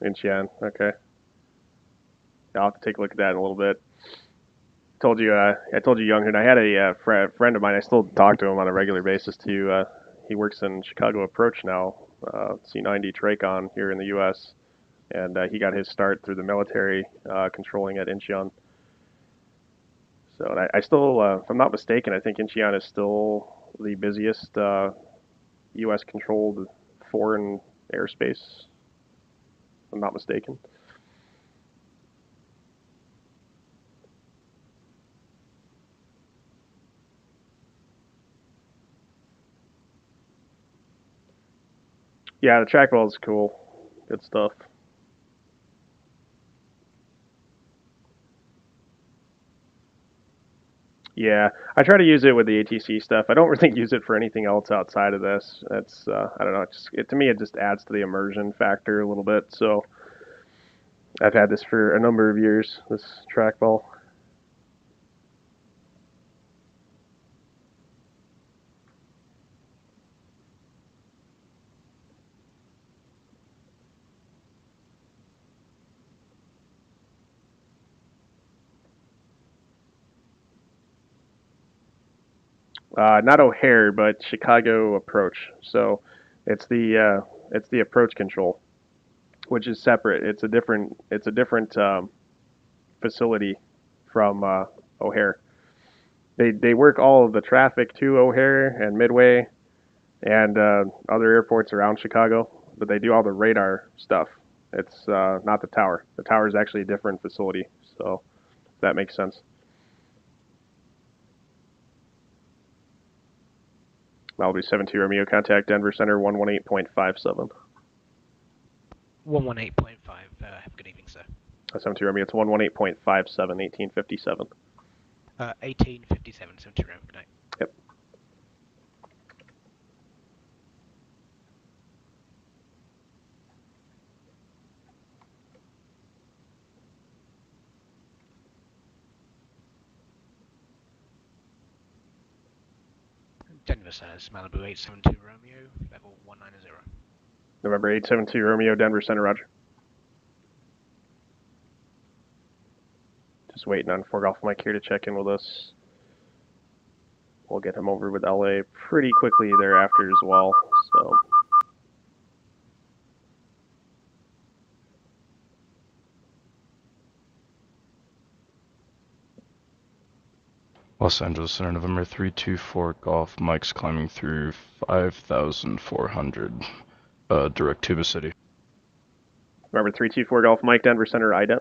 [SPEAKER 2] In Xi'an, okay. I'll have to take a look at that in a little bit. I told you, Younghoon. I had a friend of mine. I still talk to him on a regular basis too. He works in Chicago Approach now, C90 Tracon here in the U.S. And he got his start through the military, controlling at Incheon. So I still, if I'm not mistaken, I think Incheon is still the busiest U.S. controlled foreign airspace. If I'm not mistaken. Yeah, the trackball is cool. Good stuff. Yeah, I try to use it with the ATC stuff. I don't really use it for anything else outside of this. It's I don't know. To me, it just adds to the immersion factor a little bit. So I've had this for a number of years. This trackball. Not O'Hare, but Chicago Approach. So it's the approach control, which is separate. It's a different facility from O'Hare. They work all of the traffic to O'Hare and Midway and other airports around Chicago, but they do all the radar stuff. It's not the tower. The tower is actually a different facility, so if that makes sense. Malibu 72 Romeo, contact Denver Center 118.57.
[SPEAKER 9] 118.5. Have a good evening, sir.
[SPEAKER 2] 72 Romeo, it's 118.57, 1857.
[SPEAKER 9] 1857, 72 Romeo. Good night.
[SPEAKER 2] Yep.
[SPEAKER 9] Denver Center's Malibu 872 Romeo, level 190.
[SPEAKER 2] November 872 Romeo, Denver Center, roger. Just waiting on Fort Golf Mike here to check in with us. We'll get him over with LA pretty quickly thereafter as well, so.
[SPEAKER 1] Los Angeles Center, November 324 Golf. Mike's climbing through 5,400. Direct Tuba City.
[SPEAKER 2] November 324 Golf Mike, Denver Center, IDEP.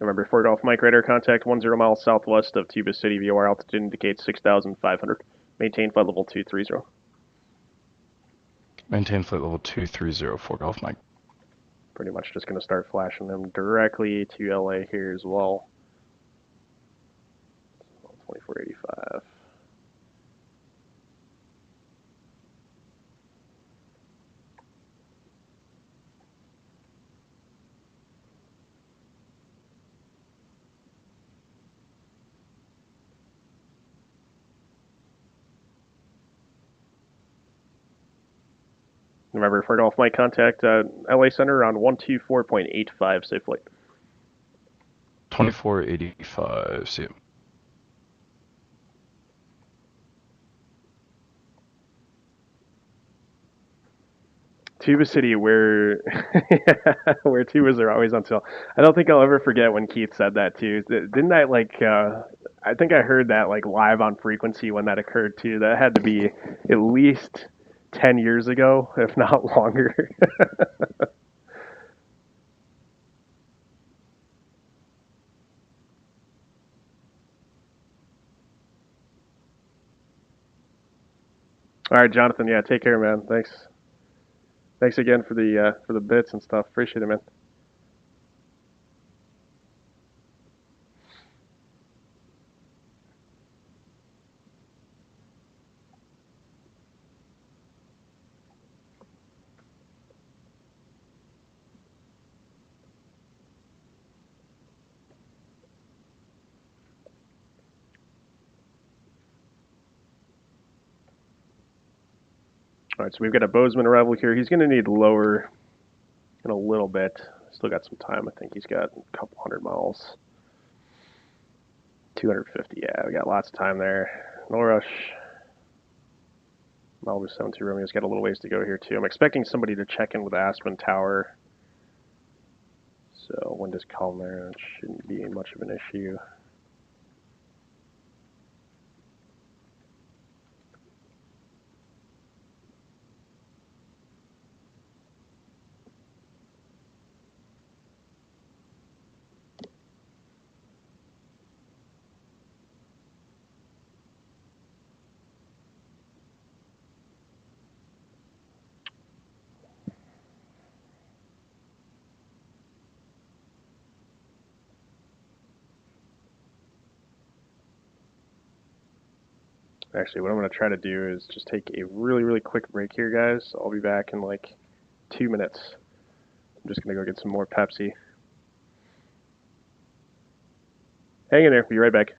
[SPEAKER 2] November 4 Golf Mike, radar contact 10 miles southwest of Tuba City. VOR altitude indicates 6,500. Maintain flight level 230.
[SPEAKER 1] Maintain flight level 230 for Golf Mike.
[SPEAKER 2] Pretty much just going to start flashing them directly to LA here as well. 2485. Remember, for Golf Mike, contact LA Center on 124.85, safe flight.
[SPEAKER 1] 2485, see you.
[SPEAKER 2] Tuba City, where where tubas are always on sale. I don't think I'll ever forget when Keith said that too. Didn't that I think I heard that like live on frequency when that occurred too. That had to be at least 10 years ago, if not longer. All right, Jonathan. Yeah, take care, man. Thanks. Thanks again for the bits and stuff. Appreciate it, man. All right, so we've got a Bozeman arrival here. He's going to need lower in a little bit. Still got some time. I think he's got a couple 100 miles. 250, yeah, we got lots of time there. No rush. Malibu 72 Romeo's got a little ways to go here, too. I'm expecting somebody to check in with Aspen Tower. So, wind is calm there. That shouldn't be much of an issue. Actually, what I'm going to try to do is just take a really, really quick break here, guys. I'll be back in like 2 minutes. I'm just going to go get some more Pepsi. Hang in there. Be right back.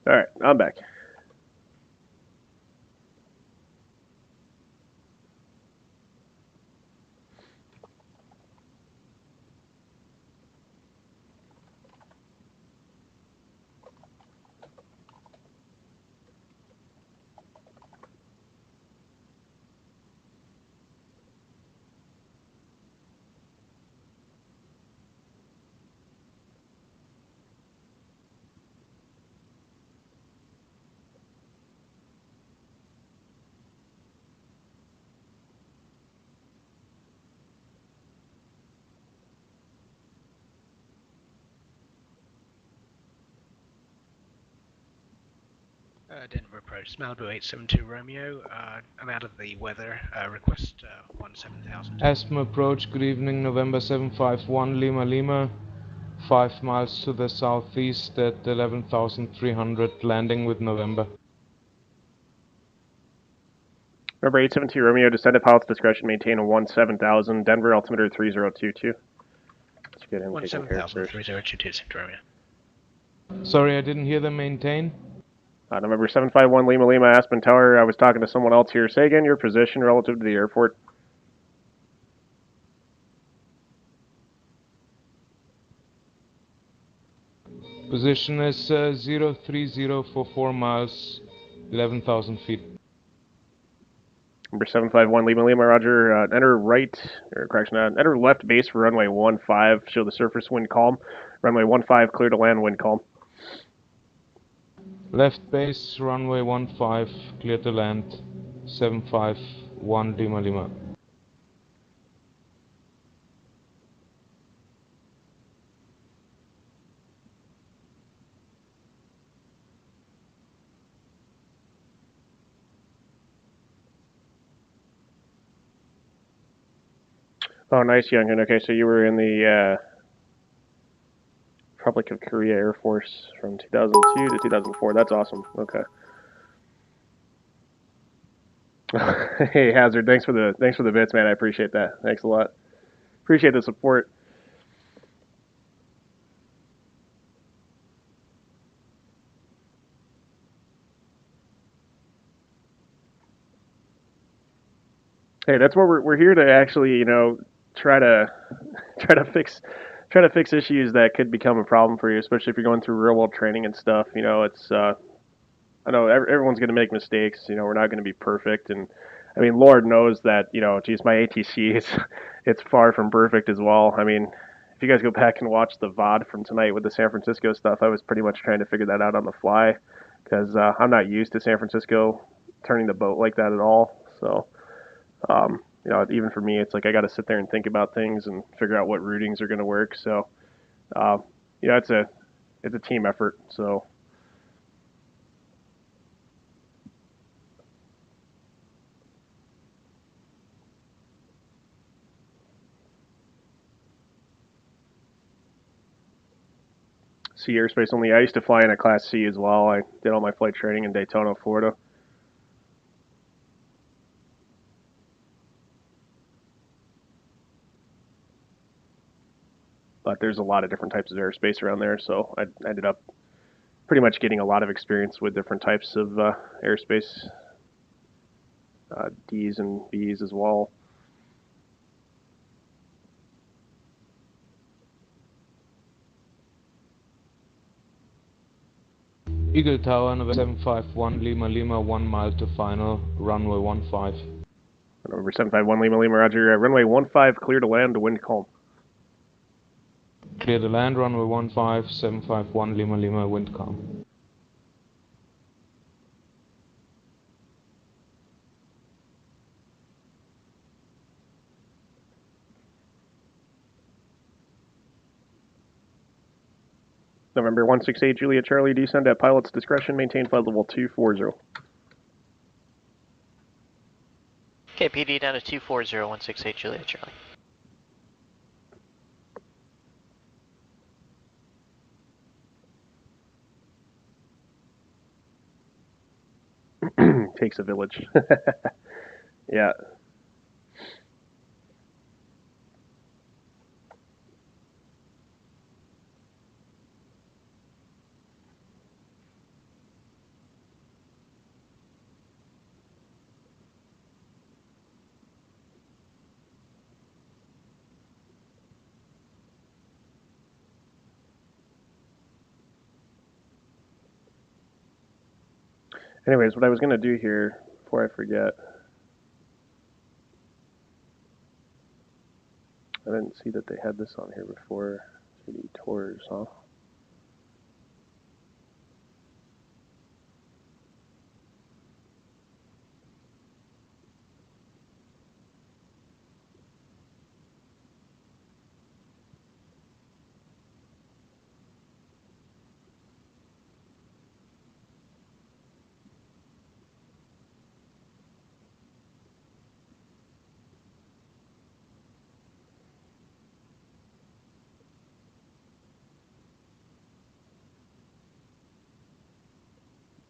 [SPEAKER 2] All right, I'm back.
[SPEAKER 9] Denver approach, Malibu 872 Romeo. I'm out of the weather. Request 17,000.
[SPEAKER 12] Asthma approach, good evening, November 751 Lima Lima. 5 miles to the southeast at 11,300, landing with November.
[SPEAKER 2] Number 872 Romeo, descend at pilot's discretion, maintain a 17,000. Denver, altimeter 3022. Let's get him taken care of
[SPEAKER 9] 17,000,
[SPEAKER 2] first.
[SPEAKER 9] 3022, Romeo.
[SPEAKER 12] Sorry, I didn't hear them maintain.
[SPEAKER 2] November 751 Lima Lima, Aspen Tower. I was talking to someone else here. Say again your position relative to the airport.
[SPEAKER 12] Position is 030 for 4 miles, 11,000 feet.
[SPEAKER 2] Number 751 Lima Lima, roger. Enter right, or correction, enter left base for runway 15. Show the surface wind calm. Runway 15, clear to land, wind calm.
[SPEAKER 12] Left base, runway 15, clear to land, 751 Lima Lima.
[SPEAKER 2] Oh, nice, Youngin. Okay, so you were in the Republic of Korea Air Force from 2002 to 2004. That's awesome. Okay. Hey, Hazard, thanks for the bits, man. I appreciate that. Thanks a lot. Appreciate the support. Hey, that's what we're here to actually, try to try to fix issues that could become a problem for you, especially if you're going through real world training and stuff. It's I know everyone's going to make mistakes. We're not going to be perfect, and I mean, Lord knows that. Geez, my ATC is it's far from perfect as well. I mean, if you guys go back and watch the VOD from tonight with the San Francisco stuff, I was pretty much trying to figure that out on the fly because I'm not used to San Francisco turning the boat like that at all. So, even for me, it's like I got to sit there and think about things and figure out what routings are going to work. So, it's a team effort. So. C airspace only. I used to fly in a Class C as well. I did all my flight training in Daytona, Florida. But there's a lot of different types of airspace around there, so I ended up pretty much getting a lot of experience with different types of airspace, Ds and Bs as well.
[SPEAKER 12] Eagle Tower, November 751 Lima Lima, 1 mile to final, runway 15.
[SPEAKER 2] November 751 Lima Lima, roger. Runway 15, clear to land, wind calm.
[SPEAKER 12] Clear to land, runway 15, 751 Lima Lima, wind calm.
[SPEAKER 2] November 168 Juliet Charlie, descend at pilot's discretion, maintain flight level 240.
[SPEAKER 11] Okay, PD down to 240168 Juliet Charlie.
[SPEAKER 2] Takes a village. Yeah. Anyways, what I was going to do here, before I forget, I didn't see that they had this on here before. CD tours, huh?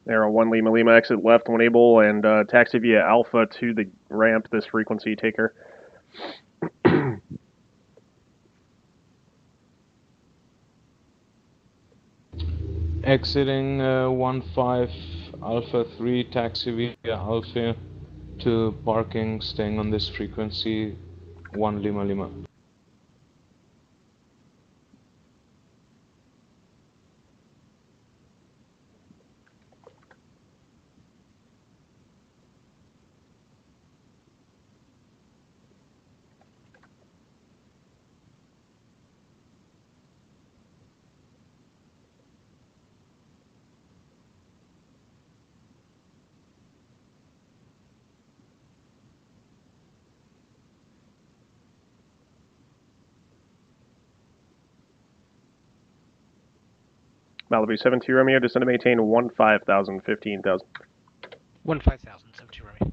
[SPEAKER 2] Arrow 1 Lima Lima, exit left when able, and taxi via Alpha to the ramp, this frequency taker.
[SPEAKER 12] Exiting 15 Alpha 3 taxi via Alpha to parking, staying on this frequency 1 Lima Lima.
[SPEAKER 2] Malibu 72 Romeo, descend to maintain 15,000, 15,000.
[SPEAKER 9] 15,000, 72 Romeo.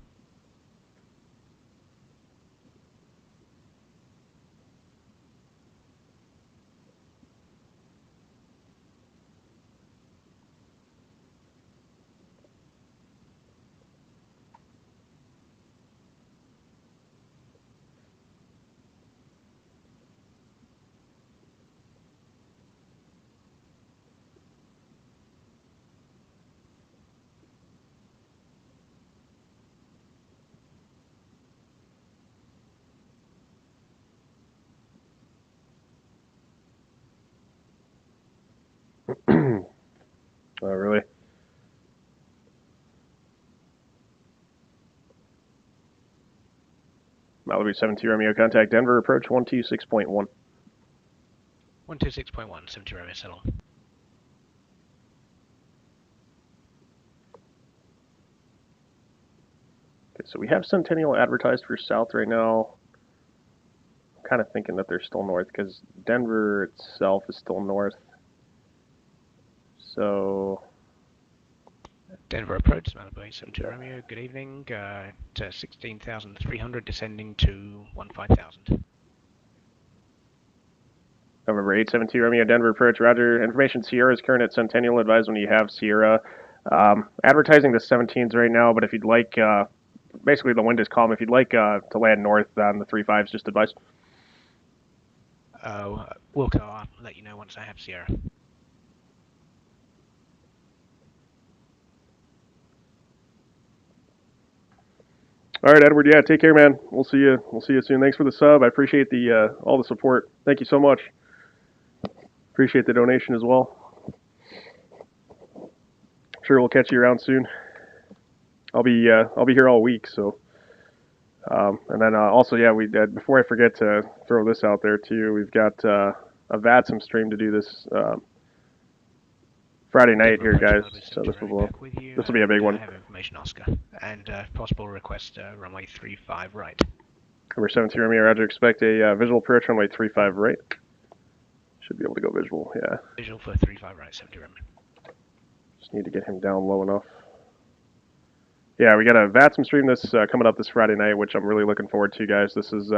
[SPEAKER 2] Oh, really? Malibu 72 Romeo, contact Denver, approach 126.1.
[SPEAKER 9] 126.1, 72 Romeo, settle.
[SPEAKER 2] Okay, so we have Centennial advertised for south right now. I'm kind of thinking that they're still north because Denver itself is still north. So
[SPEAKER 9] Denver approach, Malibu 72 Romeo, good evening. To 16,300, descending to 15,000.
[SPEAKER 2] November 872 Romeo, Denver approach, roger. Information Sierra is current at Centennial. Advise when you have Sierra. Advertising the 17s right now, but if you'd like, basically the wind is calm. If you'd like to land north on the 35s, just advise.
[SPEAKER 9] Wilco, I'll let you know once I have Sierra.
[SPEAKER 2] All right, Edward. Yeah, take care, man. We'll see you. We'll see you soon. Thanks for the sub. I appreciate the all the support. Thank you so much. Appreciate the donation as well. I'm sure we'll catch you around soon. I'll be here all week. So, and then also, yeah, we before I forget to throw this out there too. We've got a VATSIM stream to do this Friday night here, guys. So this will be a big one.
[SPEAKER 9] I have information, Oscar, and possible request runway 35 right.
[SPEAKER 2] Number 17 Romeo, roger. Expect a visual approach runway 35 right. Should be able to go visual, yeah.
[SPEAKER 9] Visual for 35 right, 70 Romeo.
[SPEAKER 2] Just need to get him down low enough. Yeah, we got a VATSIM stream this coming up this Friday night, which I'm really looking forward to, guys. This is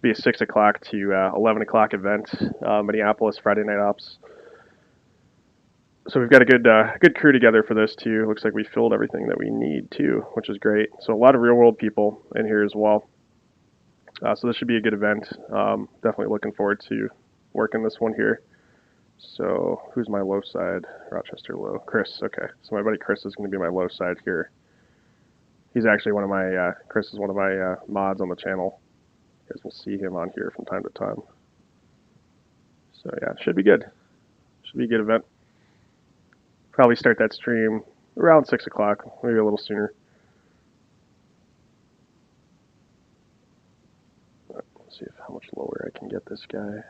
[SPEAKER 2] be a 6 o'clock to 11 o'clock event, Minneapolis Friday night ops. So we've got a good crew together for this too. Looks like we filled everything that we need too, which is great. So a lot of real world people in here as well. So this should be a good event. Definitely looking forward to working this one here. So who's my low side? Rochester low. Chris. Okay. So my buddy Chris is going to be my low side here. He's actually one of my Chris is one of my mods on the channel. You guys will see him on here from time to time. So yeah, should be good. Should be a good event. Probably start that stream Around 6 o'clock, maybe a little sooner. Let's see how much lower I can get this guy.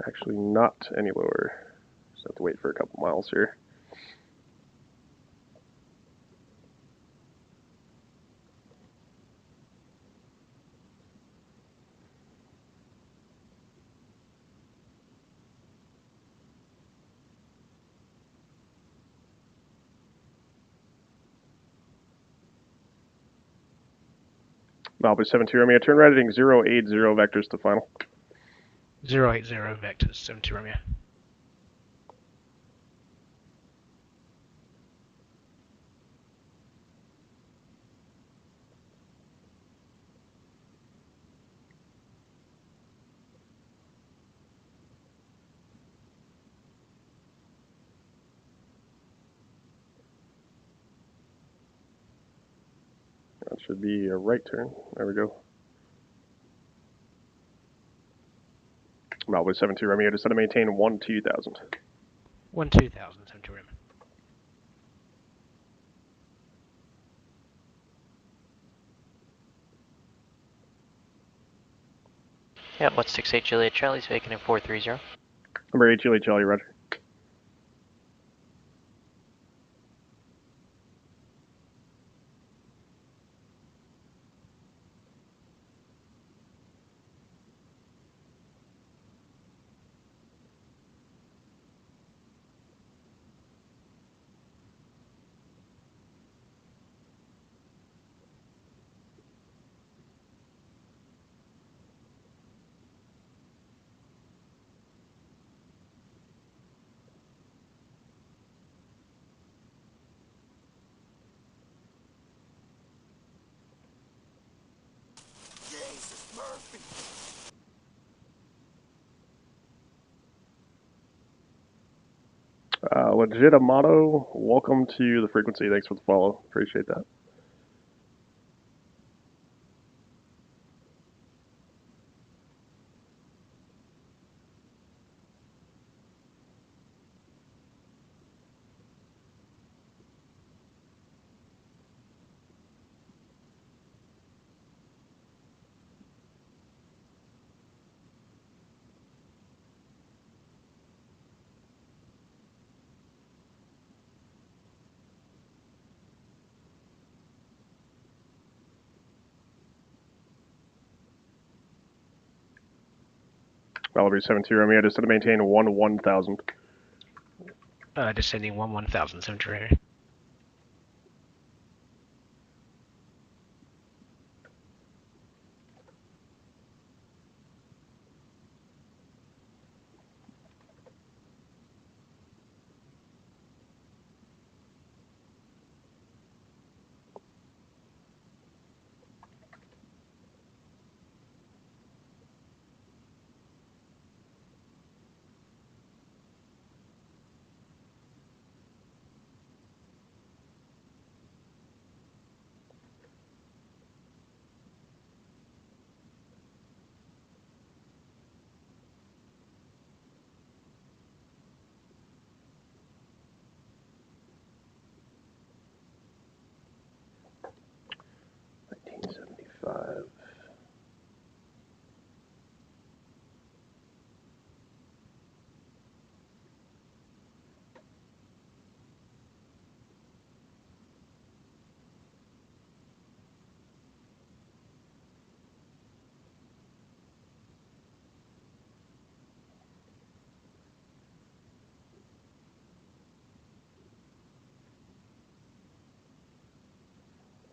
[SPEAKER 2] Actually, not any lower. Just have to wait for a couple miles here. Malibu 72 Romeo, turn right heading 080 vectors to final.
[SPEAKER 9] 080 vectors, 72 Romeo.
[SPEAKER 2] That should be a right turn. There we go. Malibu 72 Romeo, descend to maintain 12,000.
[SPEAKER 9] 12,000, 72 Romeo.
[SPEAKER 11] Yeah, 168 Juliet Charlie's vacant in 430.
[SPEAKER 2] Number 8 Juliet Charlie, roger. Legitamato, welcome to the frequency. Thanks for the follow. Appreciate that. Malibu 72 Romeo, descend to maintain 11,000.
[SPEAKER 9] Descending 11,000, 72 Romeo.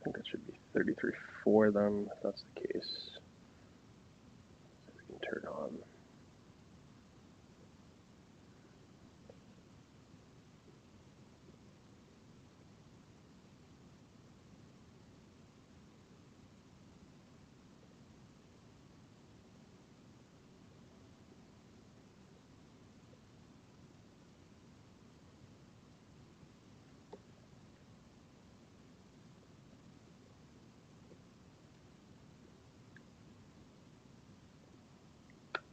[SPEAKER 9] I think that should be 33.4 then, if that's the case. So we can turn on.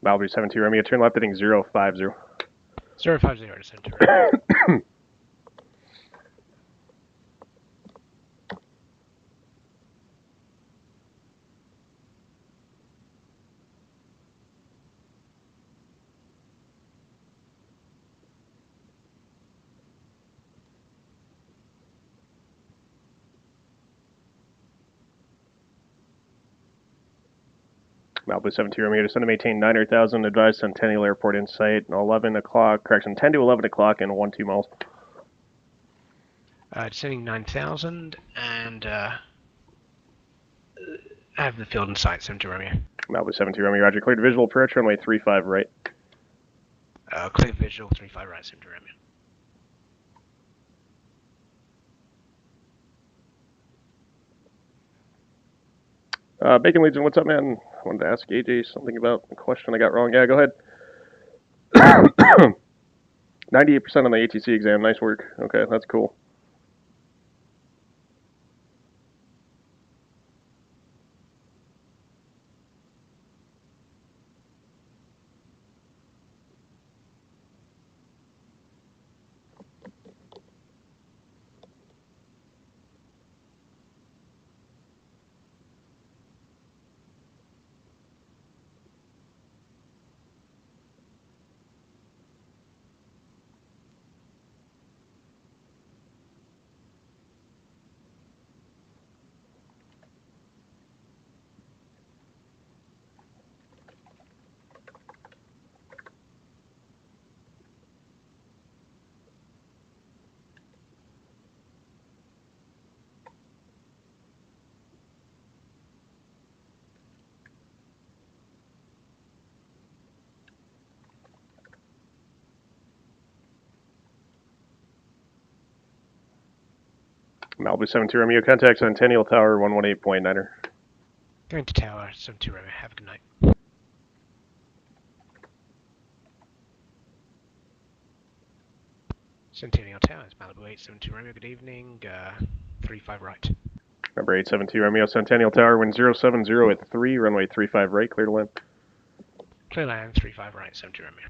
[SPEAKER 9] Malibu 72 Romeo, turn left heading 050. 050, descend to Romeo.
[SPEAKER 2] Malibu 72 Romeo, descend to maintain 9,000, advise Centennial Airport in sight, 11 o'clock, correction, 10 to 11 o'clock and 12 miles.
[SPEAKER 9] Descending 9,000, and I have the field in sight, 72 Romeo.
[SPEAKER 2] Malibu 72 Romeo, roger, cleared visual approach, runway 35 right.
[SPEAKER 9] Clear visual, 35 right, 72 Romeo.
[SPEAKER 2] Bacon Legion, what's up, man? I wanted to ask AJ something about a question I got wrong. Yeah, go ahead. 98% on the ATC exam. Nice work. Okay, that's cool. Malibu 72 Romeo, contact Centennial Tower 118.9er.
[SPEAKER 9] Going to tower, 72 Romeo. Have a good night. Centennial Towers, Malibu 872 Romeo, good evening, 35 right.
[SPEAKER 2] Number 872 Romeo, Centennial Tower, wind 070 at 3, runway 35 right, clear to land.
[SPEAKER 9] Clear land, 35 right, 72 Romeo.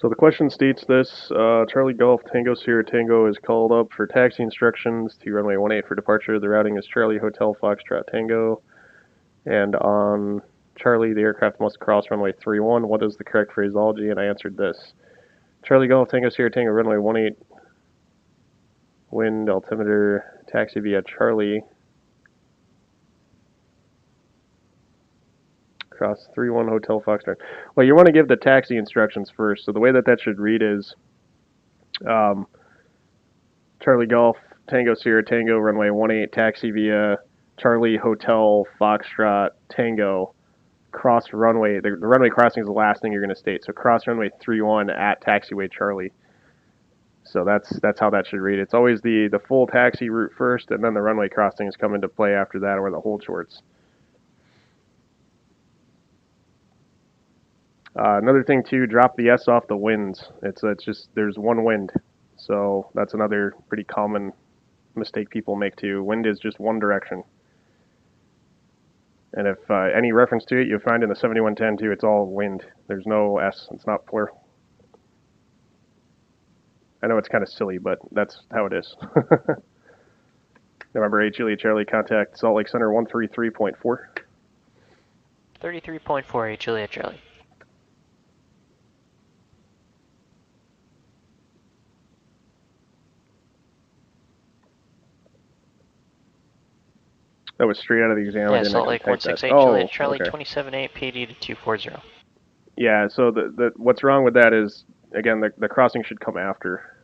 [SPEAKER 2] So the question states this, Charlie Golf Tango Sierra Tango is called up for taxi instructions to runway 18 for departure. The routing is Charlie Hotel Foxtrot Tango. And on Charlie, the aircraft must cross runway 31. What is the correct phraseology? And I answered this. Charlie Golf Tango Sierra Tango, runway 18, wind altimeter, taxi via Charlie. Cross 31 Hotel Foxtrot. Well, you want to give the taxi instructions first. So the way that should read is Charlie Golf Tango Sierra Tango, runway 18, taxi via Charlie Hotel Foxtrot Tango. Cross runway. The runway crossing is the last thing you're going to state. So cross runway 31 at taxiway Charlie. So that's how that should read. It's always the full taxi route first, and then the runway crossings come into play after that, or the hold shorts. Another thing too, drop the S off the winds. It's just there's one wind, so that's another pretty common mistake people make too. Wind is just one direction, and if any reference to it you'll find in the 7110 too, it's all wind. There's no S. It's not plural. I know it's kind of silly, but that's how it is. November 8 Juliet Charlie, contact Salt Lake Center 133.4.
[SPEAKER 11] 33.48 Juliet Charlie.
[SPEAKER 2] That was straight out of the exam.
[SPEAKER 11] Yeah, Salt Lake 168 Juliet Charlie, okay. 27.8 PD to 240.
[SPEAKER 2] Yeah, so the what's wrong with that is, again, the crossing should come after.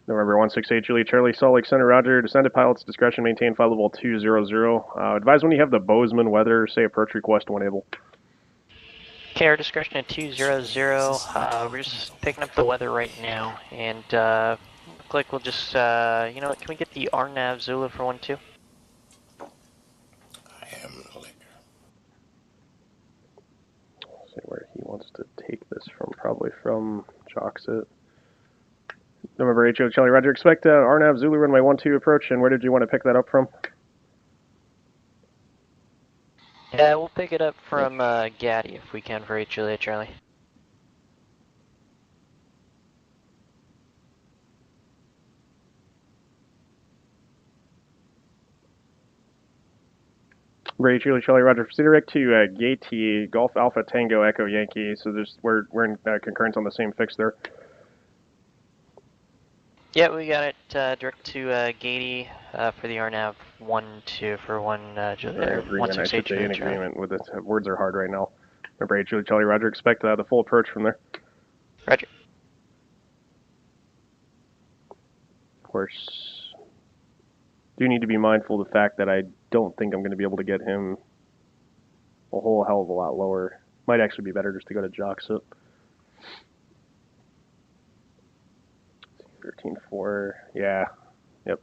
[SPEAKER 2] November 168 Juliet Charlie, Salt Lake Center, roger. Descend at pilot's discretion, maintain flight level 200. Advise when you have the Bozeman weather, say approach request when able.
[SPEAKER 11] Okay, our discretion at 200. We're just picking up the weather right now, and look like we'll just, you know what, can we get the RNAV Zulu for 1-2?
[SPEAKER 8] I am the liquor.
[SPEAKER 2] See where he wants to take this from, probably from Joxit. November 8 Charlie, roger. Expect RNAV Zulu runway 12 approach, and where did you want to pick that up from?
[SPEAKER 11] Yeah, we'll pick it up from Gaddy if we can for 8 Juliet Charlie.
[SPEAKER 2] Ray Charlie Roger, proceed direct to Gate Golf Alpha Tango Echo Yankee. So we're in concurrence on the same fix there.
[SPEAKER 11] Yeah, we got it direct to Gady for the RNAV 1-2 for
[SPEAKER 2] agreement. I should
[SPEAKER 11] 16H
[SPEAKER 2] say in
[SPEAKER 11] Charlie.
[SPEAKER 2] agreement with it. Words are hard right now. Number 8, Julie Charlie Roger, expect the full approach from there.
[SPEAKER 11] Roger.
[SPEAKER 2] Of course, do need to be mindful of the fact that I don't think I'm going to be able to get him a whole hell of a lot lower. Might actually be better just to go to Joxit. 13-4, yeah. Yep.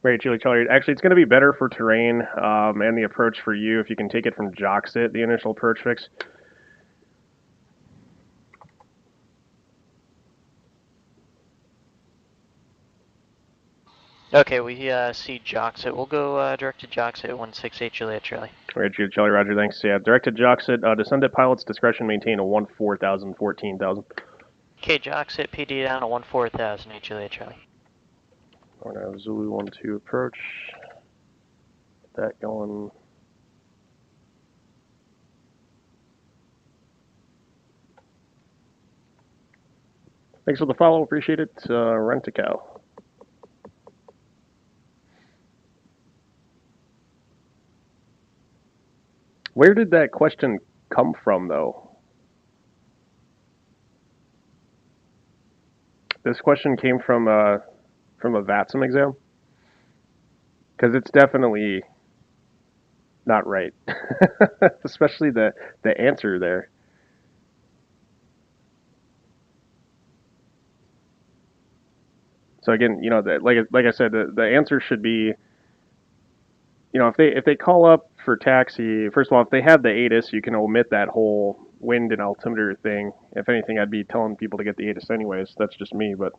[SPEAKER 2] Right, Julie Charlie. Actually, it's going to be better for terrain and the approach for you if you can take it from Joxit, the initial approach fix.
[SPEAKER 11] Okay, we see Joxit. We'll go direct to Joxit 16H Juliet Charlie.
[SPEAKER 2] Right, Julie Charlie Roger, thanks. Yeah, direct to Joxit. Descend at pilot's discretion, maintain a 14,000, 14,000.
[SPEAKER 11] Okay, Joxit PD down to 14,000 H Juliet Charlie.
[SPEAKER 2] We're going to have Zulu 1-2 approach. Get that going. Thanks for the follow, appreciate it. Rent-a-cow. Where did that question come from, though? This question came from a VATSIM exam? Because it's definitely not right. Especially the answer there. So again, like I said, the answer should be, if they call up for taxi, first of all, if they have the ATIS, you can omit that whole wind and altimeter thing. If anything, I'd be telling people to get the ATIS anyways. That's just me, but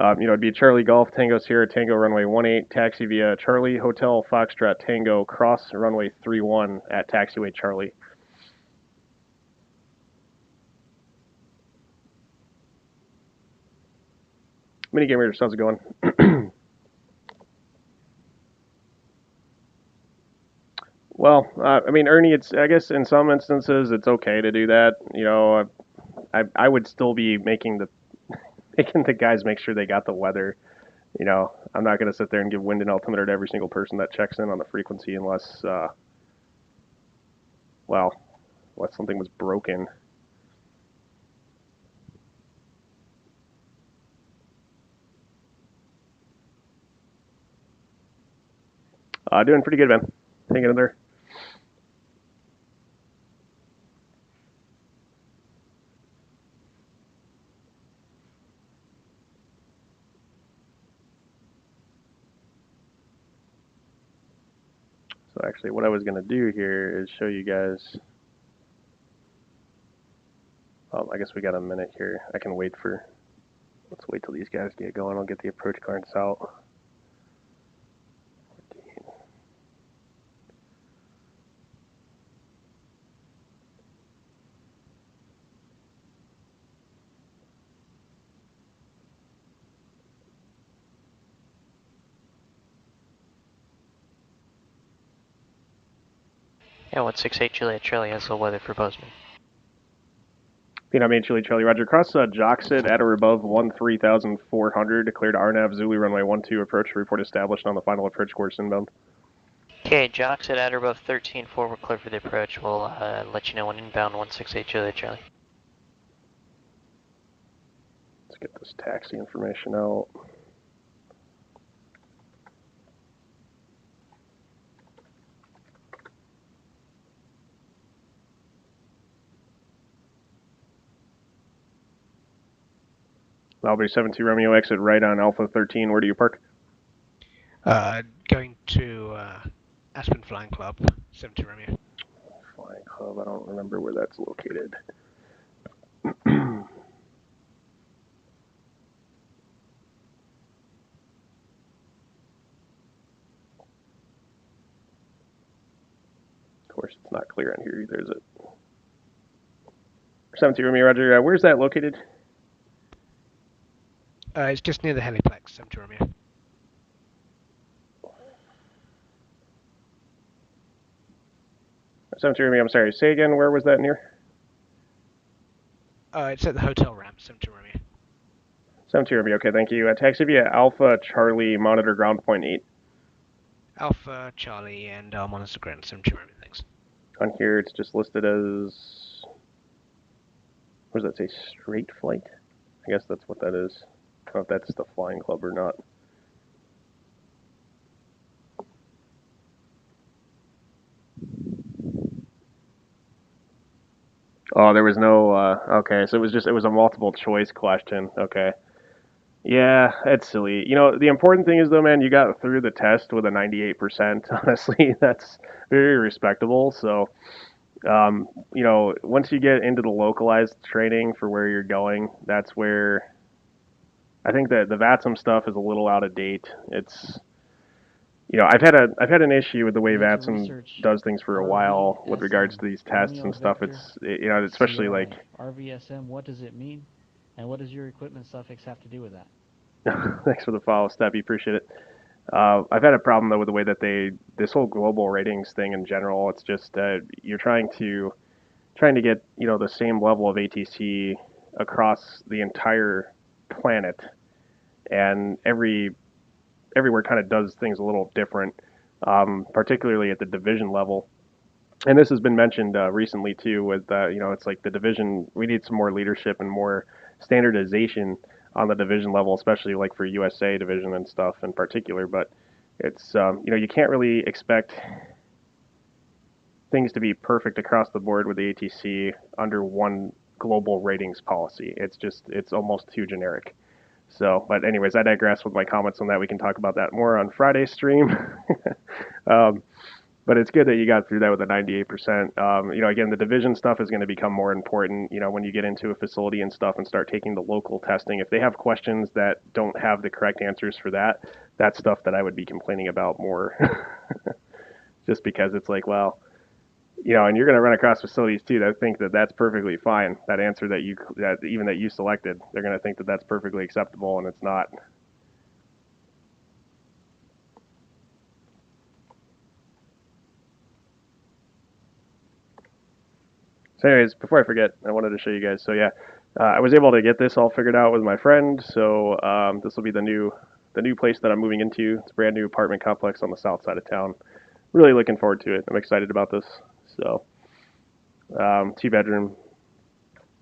[SPEAKER 2] it'd be Charlie Golf Tango Sierra Tango runway 18, taxi via Charlie Hotel Foxtrot Tango cross runway 31 at taxiway Charlie. Minigame reader, how's it going? Well, I mean, Ernie, I guess in some instances it's okay to do that. I would still be making the guys make sure they got the weather. I'm not going to sit there and give wind and altimeter to every single person that checks in on the frequency unless something was broken. Doing pretty good, man. Hanging in there. So actually, what I was going to do here is show you guys. I guess we got a minute here. I can wait for. Let's wait till these guys get going. I'll get the approach cards out.
[SPEAKER 11] Yeah, 16H Juliet Charlie has the weather for Bozeman.
[SPEAKER 2] Peanut Man Chili Charlie Roger. Cross Joxit at or above 13,400. Declared RNAV Zulu runway 12 approach. Report established on the final approach course inbound.
[SPEAKER 11] Okay, Joxit at or above 13-4. We're clear for the approach. We'll let you know when inbound 16H Juliet Charlie.
[SPEAKER 2] Let's get this taxi information out. Albany 72 Romeo, exit right on Alpha 13. Where do you park?
[SPEAKER 9] Going to Aspen Flying Club, 72 Romeo.
[SPEAKER 2] Flying Club, I don't remember where that's located. Of course, it's not clear on here either, is it? 72 Romeo, Roger. Where's that located?
[SPEAKER 9] It's just near the heliplex, 72 Romeo.
[SPEAKER 2] I'm sorry. Say again, where was that near?
[SPEAKER 9] It's at the hotel ramp, 72 Romeo.
[SPEAKER 2] 72 Romeo, okay, thank you. Taxi via Alpha Charlie, monitor ground point 8.
[SPEAKER 9] Alpha, Charlie, and I'm on Instagram. 72 Roman. Thanks.
[SPEAKER 2] On here, it's just listed as, what does that say, straight flight? I guess that's what that is. I don't know if that's the flying club or not. Oh, there was no, okay, so it was a multiple choice question. Okay. Yeah, it's silly. You know, the important thing is though, man, you got through the test with a 98%. Honestly, that's very respectable. So, you know, once you get into the localized training for where you're going, that's where I think that the VATSIM stuff is a little out of date. It's, you know, I've had an issue with the way
[SPEAKER 14] You get to
[SPEAKER 2] VATSIM
[SPEAKER 14] research
[SPEAKER 2] does things for a while with regards
[SPEAKER 14] RVSM,
[SPEAKER 2] to these tests
[SPEAKER 14] Romeo
[SPEAKER 2] and stuff.
[SPEAKER 14] Victor,
[SPEAKER 2] It's, you know, especially like,
[SPEAKER 14] Sierra, RVSM, what does it mean? And what does your equipment suffix have to do with that?
[SPEAKER 2] thanks for the follow, Steppy, appreciate it. I've had a problem though with the way that this whole global ratings thing in general. It's just you're trying to get, you know, the same level of ATC across the entire planet, and everywhere kind of does things a little different, particularly at the division level. And this has been mentioned recently too. With you know, it's like the division. We need some more leadership and more standardization on the division level, especially like for USA division and stuff in particular. But it's you know, you can't really expect things to be perfect across the board with the ATC under one global ratings policy. It's almost too generic. So, but anyways, I digress with my comments on that. We can talk about that more on Friday's stream. But it's good that you got through that with a 98%. You know, again, the division stuff is going to become more important, you know, when you get into a facility and stuff and start taking the local testing. If they have questions that don't have the correct answers for that, that's stuff that I would be complaining about more. Just because it's like, well, you know, and you're going to run across facilities too that think that that's perfectly fine. That answer that you selected, they're going to think that that's perfectly acceptable, and it's not. So anyways, before I forget, I wanted to show you guys. So yeah, I was able to get this all figured out with my friend. So this will be the new place that I'm moving into. It's a brand new apartment complex on the south side of town. Really looking forward to it. I'm excited about this. So 2-bedroom,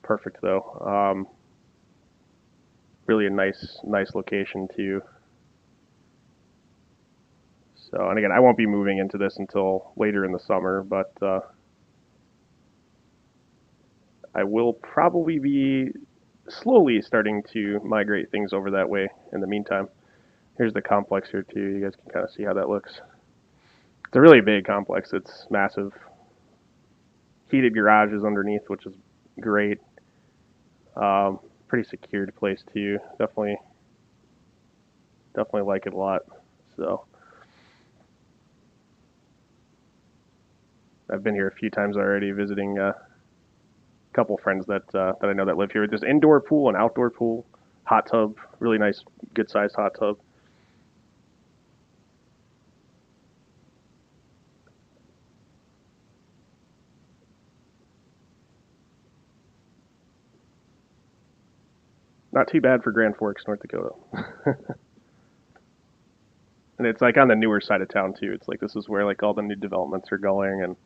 [SPEAKER 2] perfect though. Really a nice location too. So, and again, I won't be moving into this until later in the summer, but I will probably be slowly starting to migrate things over that way in the meantime. Here's the complex here too. You guys can kind of see how that looks. It's a really big complex. It's massive. Heated garages underneath, which is great. Pretty secured place too. Definitely like it a lot. So I've been here a few times already, visiting a couple friends that I know that live here. There's indoor pool and outdoor pool, hot tub, really nice, good sized hot tub. Not too bad for Grand Forks, North Dakota. And it's like on the newer side of town too. It's like this is where like all the new developments are going, and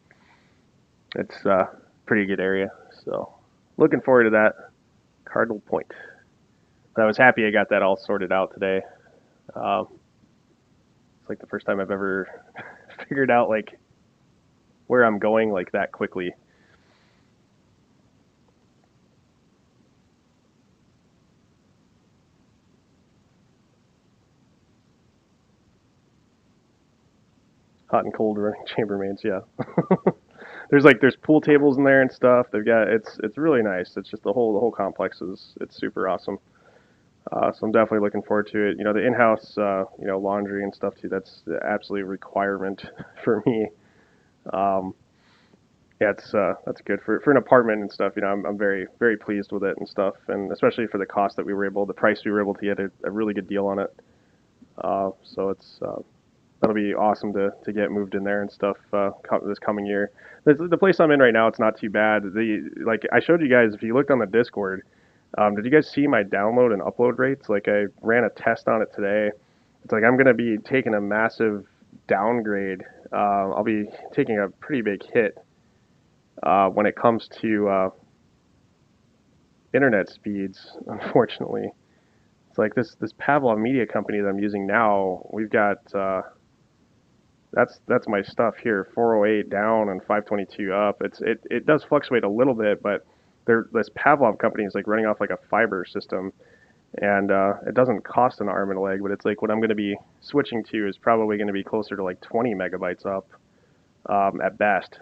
[SPEAKER 2] it's a pretty good area. So looking forward to that. Cardinal Point. But I was happy I got that all sorted out today. It's like the first time I've ever figured out like where I'm going like that quickly. Hot and cold running chambermaids, yeah. there's pool tables in there and stuff. They've got it's really nice. It's just the whole complex is it's super awesome. So I'm definitely looking forward to it. You know, the in-house you know, laundry and stuff too. That's the absolute requirement for me. Um, yeah, that's good for an apartment and stuff. You know, I'm very pleased with it and stuff, and especially for the cost that the price we were able to get a really good deal on it. So it's that'll be awesome to get moved in there and stuff this coming year. The place I'm in right now, it's not too bad. Like I showed you guys, if you looked on the Discord, did you guys see my download and upload rates? Like I ran a test on it today. It's like I'm gonna be taking a massive downgrade. I'll be taking a pretty big hit when it comes to internet speeds, unfortunately. It's like this Pavlov media company that I'm using now. We've got that's my stuff here. 408 down and 522 up. It does fluctuate a little bit, but this Pavlov company is like running off like a fiber system, and it doesn't cost an arm and a leg. But it's like what I'm going to be switching to is probably going to be closer to like 20 megabytes up at best.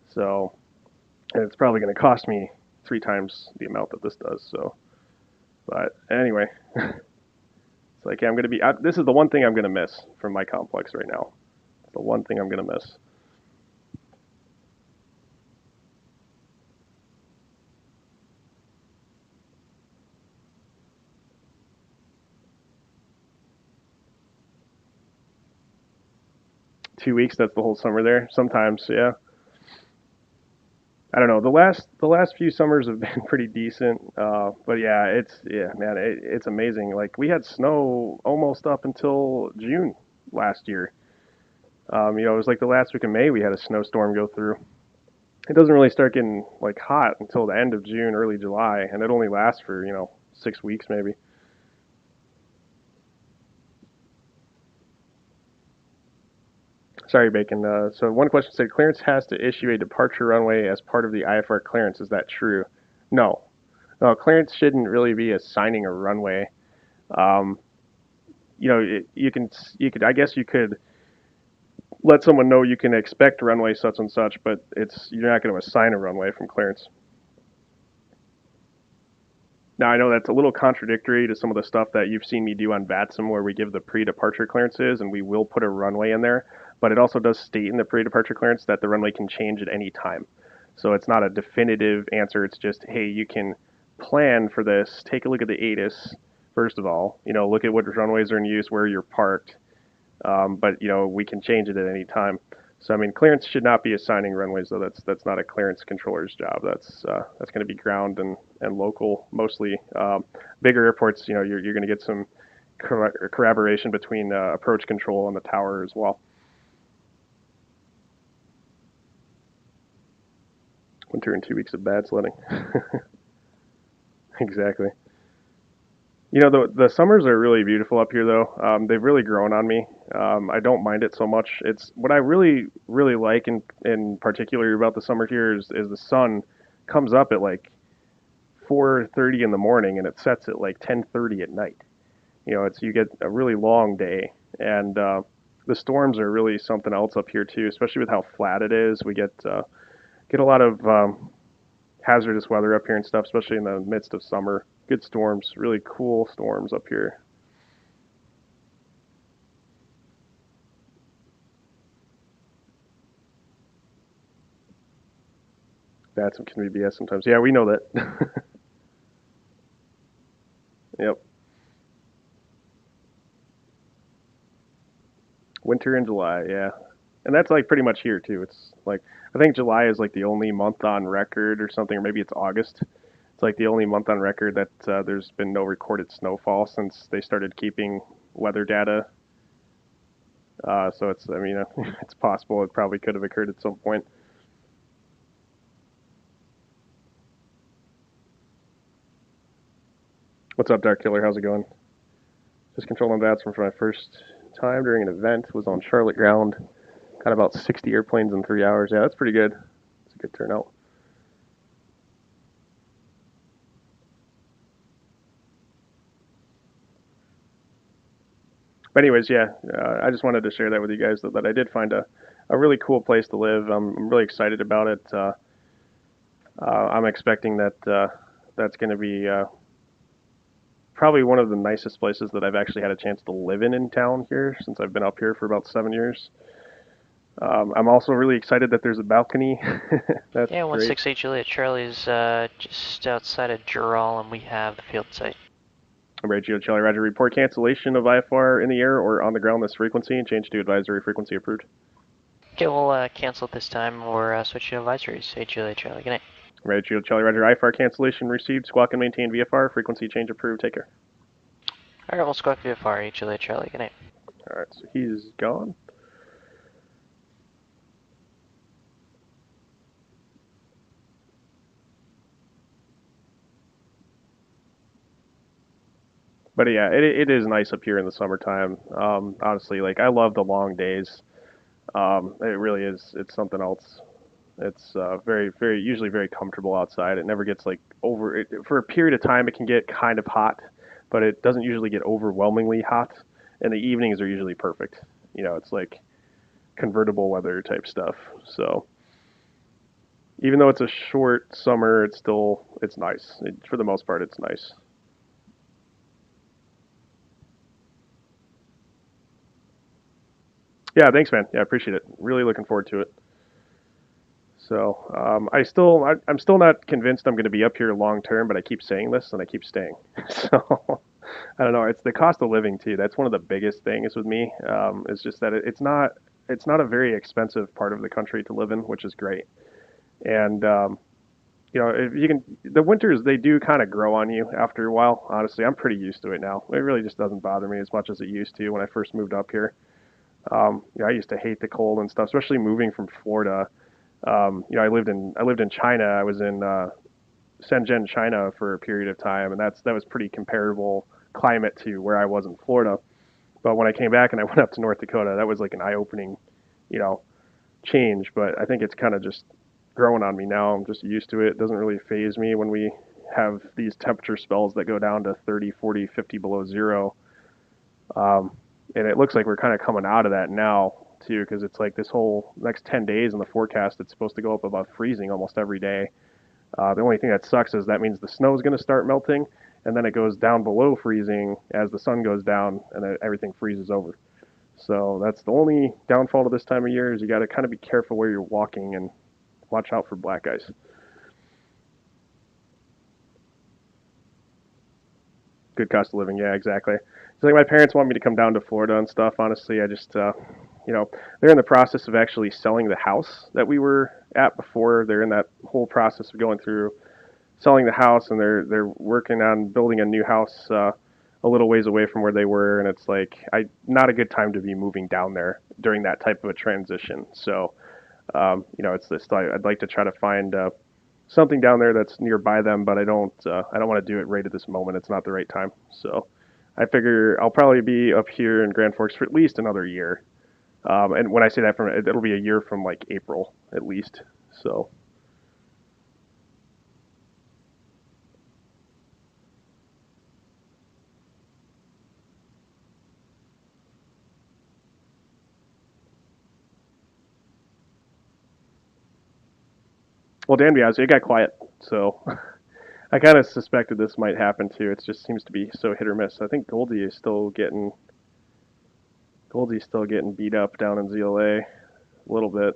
[SPEAKER 2] So and it's probably going to cost me 3 times the amount that this does. So, but anyway. It's like, yeah, I'm going to be. This is the one thing I'm going to miss from my complex right now. The one thing I'm going to miss. Two weeks. That's the whole summer there. Sometimes, yeah. I don't know. The last few summers have been pretty decent. But yeah, man, it's amazing. Like we had snow almost up until June last year. It was like the last week of May we had a snowstorm go through. It doesn't really start getting like hot until the end of June, early July, and it only lasts for 6 weeks maybe. Sorry, Bacon. So one question said clearance has to issue a departure runway as part of the IFR clearance. Is that true? No. No, clearance shouldn't really be assigning a runway. Um, I guess you could let someone know you can expect runway such and such, but you're not going to assign a runway from clearance. Now, I know that's a little contradictory to some of the stuff that you've seen me do on VATSIM where we give the pre-departure clearances and we will put a runway in there, but it also does state in the pre-departure clearance that the runway can change at any time. So it's not a definitive answer. It's just, hey, you can plan for this. Take a look at the ATIS, first of all. Look at what runways are in use, where you're parked. But we can change it at any time. So I mean, clearance should not be assigning runways, though. That's not a clearance controller's job. That's going to be ground and local mostly. Bigger airports, you're going to get some corroboration between approach control and the tower as well. Winter and 2 weeks of bad sledding. Exactly. The summers are really beautiful up here, though. They've really grown on me. I don't mind it so much. It's what I really, really like in particular about the summer here is the sun comes up at like 4:30 in the morning and it sets at like 10:30 at night. You get a really long day, and the storms are really something else up here too, especially with how flat it is. We get a lot of hazardous weather up here and stuff, especially in the midst of summer. Good storms, really cool storms up here. That's some can be BS sometimes. Yeah, we know that. Yep. Winter in July, yeah. And that's like pretty much here too. It's like I think July is like the only month on record or something, or maybe it's August. It's like the only month on record that there's been no recorded snowfall since they started keeping weather data. So it's possible it probably could have occurred at some point. What's up, Dark Killer? How's it going? Just controlling VATS from my first time during an event. Was on Charlotte ground. Got about 60 airplanes in 3 hours. Yeah, that's pretty good. It's a good turnout. But anyways, yeah, I just wanted to share that with you guys that I did find a really cool place to live. I'm really excited about it. I'm expecting that that's going to be probably one of the nicest places that I've actually had a chance to live in town here since I've been up here for about 7 years. I'm also really excited that there's a balcony. That's
[SPEAKER 11] yeah,
[SPEAKER 2] great.
[SPEAKER 11] 168 Juliet Charlie is just outside of Dural, and we have the field site.
[SPEAKER 2] Geo Charlie Roger. Report cancellation of IFR in the air or on the ground this frequency and change to advisory frequency approved.
[SPEAKER 11] Okay, we'll cancel it this time or switch to advisories. Hey, Juliet Charlie. Good night.
[SPEAKER 2] Geo Charlie Roger. IFR cancellation received. Squawk and maintain VFR. Frequency change approved. Take care.
[SPEAKER 11] Alright, we'll squawk VFR. Hey, Juliet Charlie. Good night.
[SPEAKER 2] Alright, so he's gone. But yeah, it is nice up here in the summertime. Honestly, like I love the long days. It really is. It's something else. It's very usually very comfortable outside. It never gets like over it, for a period of time. It can get kind of hot, but it doesn't usually get overwhelmingly hot. And the evenings are usually perfect. It's like convertible weather type stuff. So even though it's a short summer, it's nice. For the most part, it's nice. Yeah, thanks, man. Yeah, I appreciate it. Really looking forward to it. So I'm still not convinced I'm going to be up here long term, but I keep saying this and I keep staying. So I don't know. It's the cost of living too. That's one of the biggest things with me. It's just that it's not a very expensive part of the country to live in, which is great. And if you can, the winters they do kind of grow on you after a while. Honestly, I'm pretty used to it now. It really just doesn't bother me as much as it used to when I first moved up here. I used to hate the cold and stuff, especially moving from Florida. I lived in China. I was in Shenzhen, China for a period of time, and that was pretty comparable climate to where I was in Florida. But when I came back and I went up to North Dakota, that was like an eye-opening, you know, change. But I think it's kind of just growing on me now. I'm just used to it. It doesn't really phase me when we have these temperature spells that go down to 30, 40, 50 below zero. And it looks like we're kind of coming out of that now too, because it's like this whole next 10 days in the forecast, it's supposed to go up above freezing almost every day. The only thing that sucks is that means the snow is going to start melting, and then it goes down below freezing as the sun goes down, and then everything freezes over. So that's the only downfall to this time of year is you got to kind of be careful where you're walking and watch out for black ice. Good cost of living, yeah, exactly. It's like my parents want me to come down to Florida and stuff. Honestly, I just, they're in the process of actually selling the house that we were at before. They're in that whole process of going through selling the house, and they're working on building a new house a little ways away from where they were. And it's like not a good time to be moving down there during that type of a transition. So, it's this. I'd like to try to find something down there that's nearby them, but I don't want to do it right at this moment. It's not the right time. So I figure I'll probably be up here in Grand Forks for at least another year. And when I say that, it'll be a year from like April at least. So. Well, Danby, it got quiet, so I kind of suspected this might happen too. It just seems to be so hit or miss. I think Goldie's still getting beat up down in ZLA a little bit.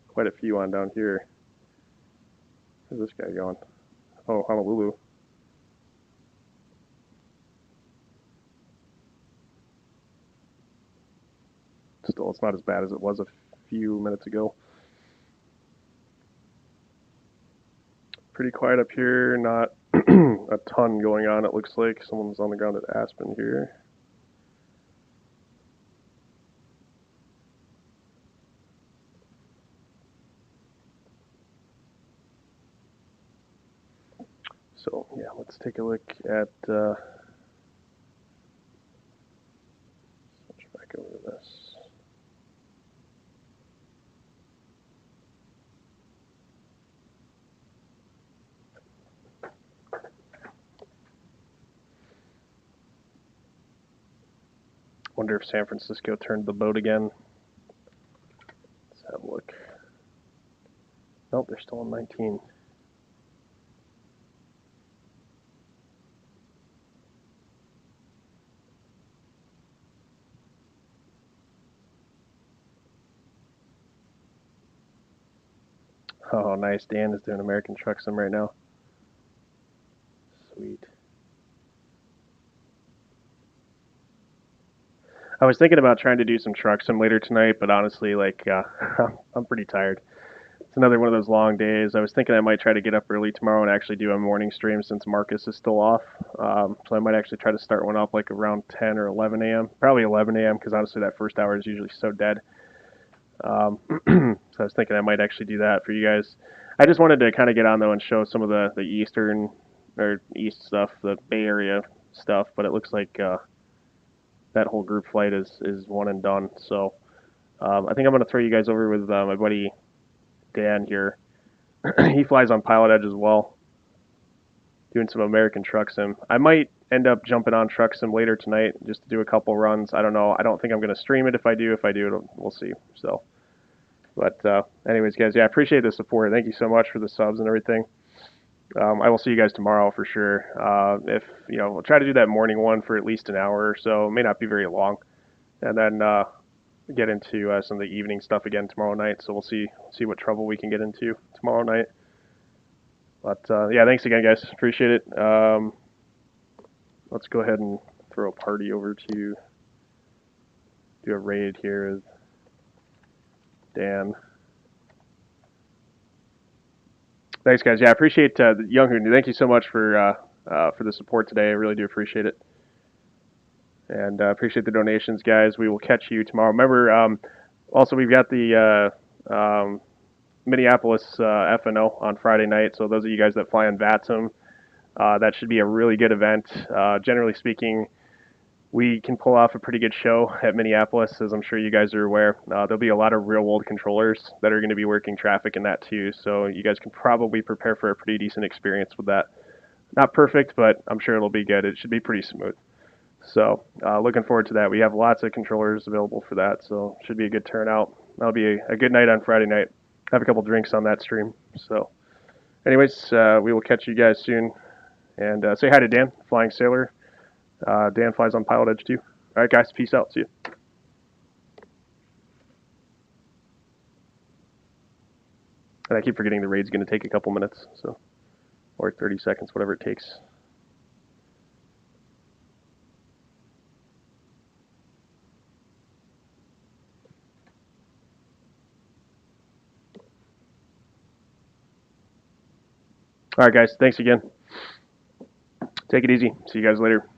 [SPEAKER 2] Quite a few on down here. Where's this guy going? Oh, Honolulu. Still, it's not as bad as it was a few minutes ago. Pretty quiet up here. Not a ton going on, it looks like. Someone's on the ground at Aspen here. So, yeah, let's take a look at... switch back over to this. Wonder if San Francisco turned the boat again. Let's have a look. Nope, they're still on 19. Oh, nice. Dan is doing American Truck Sim right now. Sweet. I was thinking about trying to do some truck sim later tonight, but honestly, I'm pretty tired. It's another one of those long days. I was thinking I might try to get up early tomorrow and actually do a morning stream since Marcus is still off. So I might actually try to start one up like around 10 or 11 a.m. Probably 11 a.m. because honestly that first hour is usually so dead. So I was thinking I might actually do that for you guys. I just wanted to kind of get on though and show some of the eastern or east stuff, the Bay Area stuff, but it looks like that whole group flight is one and done. So I think I'm going to throw you guys over with my buddy Dan here. He flies on PilotEdge as well, doing some American Truck Sim. I might end up jumping on Truck Sim later tonight just to do a couple runs. I don't know. I don't think I'm going to stream it. If I do, we'll see. So, but anyways, guys, yeah, I appreciate the support. Thank you so much for the subs and everything. I will see you guys tomorrow for sure. If we'll try to do that morning one for at least an hour or so. It may not be very long, and then get into some of the evening stuff again tomorrow night. So we'll see what trouble we can get into tomorrow night. But yeah, thanks again, guys. Appreciate it. Let's go ahead and throw a party over to do a raid here with Dan. Thanks, guys. Yeah, I appreciate Young Hoon. Thank you so much for the support today. I really do appreciate it. And appreciate the donations, guys. We will catch you tomorrow. Remember, also we've got the Minneapolis FNO on Friday night. So those of you guys that fly on VATSIM, that should be a really good event. Generally speaking, we can pull off a pretty good show at Minneapolis, as I'm sure you guys are aware. There'll be a lot of real-world controllers that are going to be working traffic in that too. So you guys can probably prepare for a pretty decent experience with that. Not perfect, but I'm sure it'll be good. It should be pretty smooth. So looking forward to that. We have lots of controllers available for that, so should be a good turnout. That'll be a good night on Friday night. Have a couple drinks on that stream. So anyways, we will catch you guys soon. And say hi to Dan, Flying Sailor. Dan flies on PilotEdge too. All right, guys, peace out. See you. And I keep forgetting the raid's going to take a couple minutes, so or 30 seconds, whatever it takes. All right, guys, thanks again. Take it easy. See you guys later.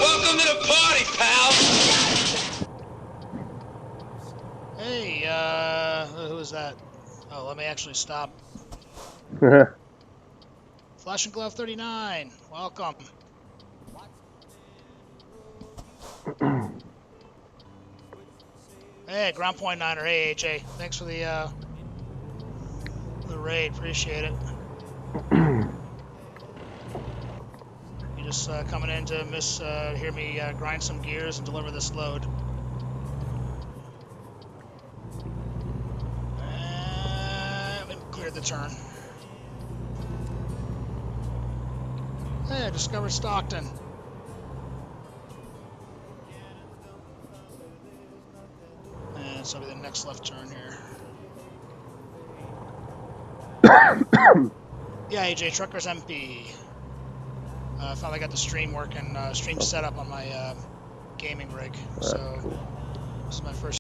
[SPEAKER 16] Welcome to the party, pal!
[SPEAKER 17] Hey, who is that? Oh, let me actually stop. Flash and Glove 39, welcome. Hey, Ground Point Niner. Hey, AJ. Thanks for the raid. Appreciate it. You just coming in to hear me grind some gears and deliver this load. We cleared the turn. Hey, I discovered Stockton. And so it'll be the next left turn here. Yeah, AJ, Truckers MP. Finally got the stream working, stream set up on my gaming rig. So this is my first